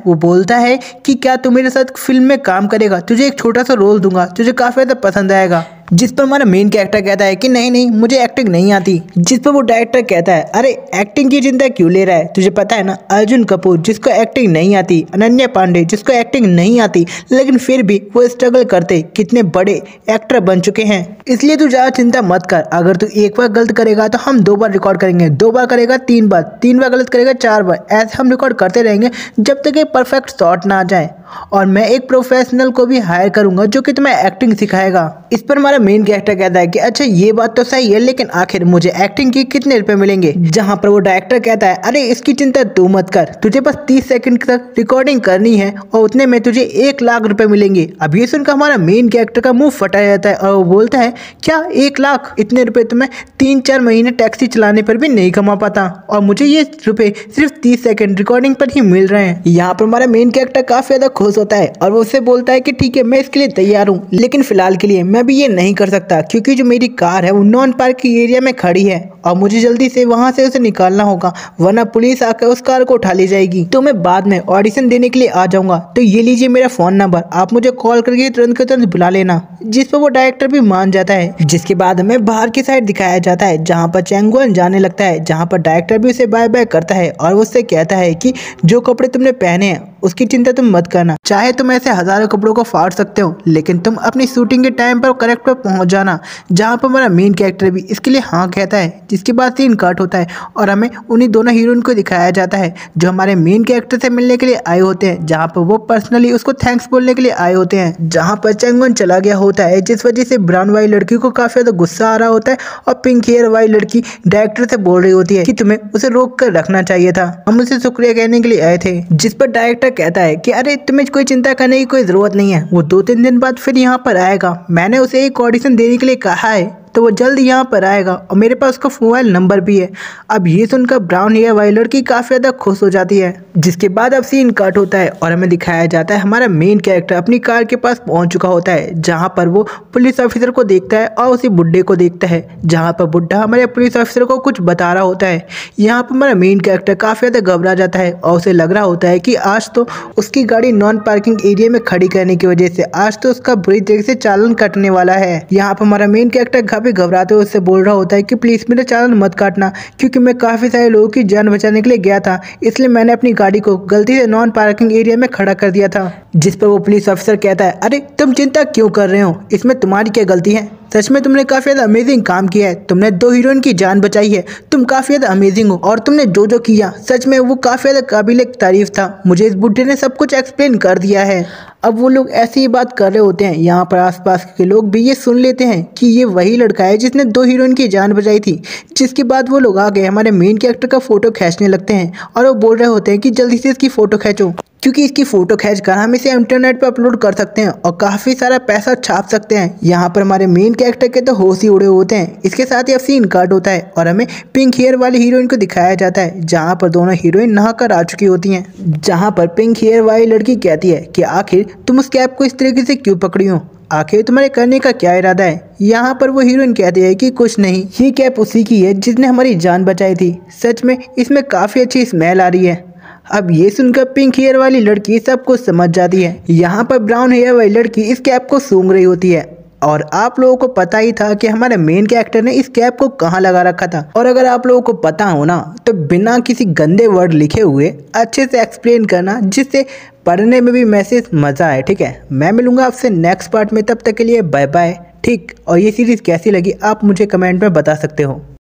बोलता है कि क्या तू मेरे साथ फिल्म में काम करेगा, तुझे एक छोटा सा रोल दूंगा, तुझे काफी ज्यादा पसंद आएगा। जिस पर हमारा मेन कैरेक्टर कहता है कि नहीं मुझे एक्टिंग नहीं आती। जिस पर वो डायरेक्टर कहता है अरे एक्टिंग की चिंता क्यों ले रहा है, तुझे पता है ना अर्जुन कपूर जिसको एक्टिंग नहीं आती, अनन्या पांडे जिसको एक्टिंग नहीं आती, लेकिन फिर भी वो स्ट्रगल करते कितने बड़े एक्टर बन चुके हैं, इसलिए तू ज़्यादा चिंता मत कर। अगर तू एक बार गलत करेगा तो हम 2 बार रिकॉर्ड करेंगे, 2 बार करेगा 3 बार, 3 बार गलत करेगा 4 बार, ऐसे हम रिकॉर्ड करते रहेंगे जब तक एक परफेक्ट शॉट ना आ जाए। और मैं एक प्रोफेशनल को भी हायर करूंगा जो कि तुम्हें एक्टिंग सिखाएगा। इस पर हमारा मेन कैरेक्टर कहता है कि अच्छा ये बात तो सही है, लेकिन आखिर मुझे एक्टिंग के कितने रुपए मिलेंगे? जहां पर वो डायरेक्टर कहता है अरे इसकी चिंता तू मत कर, तुझे बस 30 सेकंड तक रिकॉर्डिंग करनी है और उतने में तुझे 1 लाख रुपए मिलेंगे। अब ये सुनकर हमारा मेन कैरेक्टर का मुंह फटा जाता है और वो बोलता है क्या 1 लाख? इतने रुपए तो मैं 3-4 महीने टैक्सी चलाने पर भी नहीं कमा पाता और मुझे ये रुपए सिर्फ 30 सेकंड रिकॉर्डिंग पर ही मिल रहे हैं। यहाँ पर हमारा मेन कैरेक्टर काफी ज्यादा खुश होता है और वो उससे बोलता है कि ठीक है मैं इसके लिए तैयार हूँ, लेकिन फिलहाल के लिए मैं भी ये नहीं कर सकता क्योंकि जो मेरी कार है वो नॉन पार्किंग एरिया में खड़ी है और मुझे जल्दी से वहां से उसे निकालना होगा, वरना पुलिस आकर उस कार को उठा ले जाएगी। तो मैं बाद में ऑडिशन देने के लिए आ जाऊंगा, तो ये लीजिए मेरा फोन नंबर, आप मुझे कॉल करके तुरंत के तुरंत बुला लेना। जिस पर वो डायरेक्टर भी मान जाता है। जिसके बाद हमें बाहर की साइड दिखाया जाता है जहाँ पर चैंग वन जाने लगता है, जहाँ पर डायरेक्टर भी उसे बाय बाय करता है और उससे कहता है कि जो कपड़े तुमने पहने हैं उसकी चिंता तुम मत करना, चाहे तुम ऐसे हजारों कपड़ों को फाड़ सकते हो, लेकिन तुम अपनी शूटिंग के टाइम पर करेक्ट पर पहुंच जाना। जहाँ पर हमारा मेन कैरेक्टर भी इसके लिए हाँ कहता है। जिसके बाद सीन कट होता है और हमें उन्हीं दोनों हीरोइन को दिखाया जाता है जो हमारे मेन कैरेक्टर से मिलने के लिए आए होते हैं, जहाँ पर वो पर्सनली उसको थैंक्स बोलने के लिए आए होते हैं। जहाँ पर चैंग वन चला गया होता है, जिस वजह से ब्राउन वाली लड़की को काफी ज्यादा गुस्सा आ रहा होता है और पिंक हेयर वाली लड़की डायरेक्टर से बोल रही होती है कि तुम्हें उसे रोक कर रखना चाहिए था, हम उसे शुक्रिया कहने के लिए आए थे। जिस पर डायरेक्टर कहता है कि अरे तुम्हें कोई चिंता करने की कोई जरूरत नहीं है, वो 2-3 दिन बाद फिर यहाँ पर आएगा, मैंने उसे एक ऑडिशन देने के लिए कहा है तो वो जल्द यहाँ पर आएगा और मेरे पास उसका मोबाइल नंबर भी है। अब ये सुनकर ब्राउन हेयर वाली लड़की काफ़ी ज़्यादा खुश हो जाती है। जिसके बाद अब सीन कट होता है और हमें दिखाया जाता है हमारा मेन कैरेक्टर अपनी कार के पास पहुँच चुका होता है, जहाँ पर वो पुलिस ऑफिसर को देखता है और उसी बुड्ढे को देखता है, जहाँ पर बुड्ढा हमारे पुलिस ऑफिसर को कुछ बता रहा होता है। यहाँ पर हमारा मेन कैरेक्टर काफ़ी ज़्यादा घबरा जाता है और उसे लग रहा होता है कि आज तो उसकी गाड़ी नॉन पार्किंग एरिया में खड़ी करने की वजह से आज तो उसका बुरी तरीके से चालान कटने वाला है। यहाँ पर हमारा मेन कैरेक्टर घबराते हुए उससे बोल रहा होता है कि प्लीज मेरा चालान मत काटना, क्योंकि मैं काफी सारे लोगों की जान बचाने के लिए गया था, इसलिए मैंने अपनी गाड़ी को गलती से नॉन पार्किंग एरिया में खड़ा कर दिया था। जिस पर वो पुलिस ऑफिसर कहता है, अरे तुम चिंता क्यों कर रहे हो, इसमें तुम्हारी क्या गलती है, सच में तुमने काफ़ी ज़्यादा अमेजिंग काम किया है, तुमने 2 हीरोइन की जान बचाई है, तुम काफ़ी ज़्यादा अमेजिंग हो और तुमने जो जो किया सच में वो काफ़ी ज़्यादा काबिल तारीफ था, मुझे इस बुढ़े ने सब कुछ एक्सप्लेन कर दिया है। अब वो लोग ऐसी ही बात कर रहे होते हैं, यहाँ पर आसपास के लोग भी ये सुन लेते हैं कि ये वही लड़का है जिसने 2 हीरोइन की जान बचाई थी। जिसके बाद वो लोग आगे हमारे मेन कैरेक्टर का फ़ोटो खींचने लगते हैं और वो बोल रहे होते हैं कि जल्दी से इसकी फ़ोटो खींचो, क्योंकि इसकी फ़ोटो खींचकर हम इसे इंटरनेट पर अपलोड कर सकते हैं और काफ़ी सारा पैसा छाप सकते हैं। यहाँ पर हमारे मेन कैरेक्टर के तो होश ही उड़े होते हैं। इसके साथ ही अब सीन कट होता है और हमें पिंक हेयर वाली हीरोइन को दिखाया जाता है, जहाँ पर दोनों हीरोइन नहाकर आ चुकी होती हैं। जहाँ पर पिंक हेयर वाली लड़की कहती है कि आखिर तुम उस कैप को इस तरीके से क्यों पकड़ी हो, आखिर तुम्हारे करने का क्या इरादा है। यहाँ पर वो हीरोइन कहती है कि कुछ नहीं, ये कैप उसी की है जिसने हमारी जान बचाई थी, सच में इसमें काफ़ी अच्छी स्मेल आ रही है। अब ये सुनकर पिंक हेयर वाली लड़की सब कुछ समझ जाती है। यहाँ पर ब्राउन हेयर वाली लड़की इस कैप को सूंघ रही होती है और आप लोगों को पता ही था कि हमारे मेन कैरेक्टर ने इस कैप को कहाँ लगा रखा था। और अगर आप लोगों को पता हो ना तो बिना किसी गंदे वर्ड लिखे हुए अच्छे से एक्सप्लेन करना, जिससे पढ़ने में भी मैसेज मज़ा आए। ठीक है, मैं मिलूंगा आपसे नेक्स्ट पार्ट में, तब तक के लिए बाय बाय। ठीक, और ये सीरीज़ कैसी लगी आप मुझे कमेंट में बता सकते हो।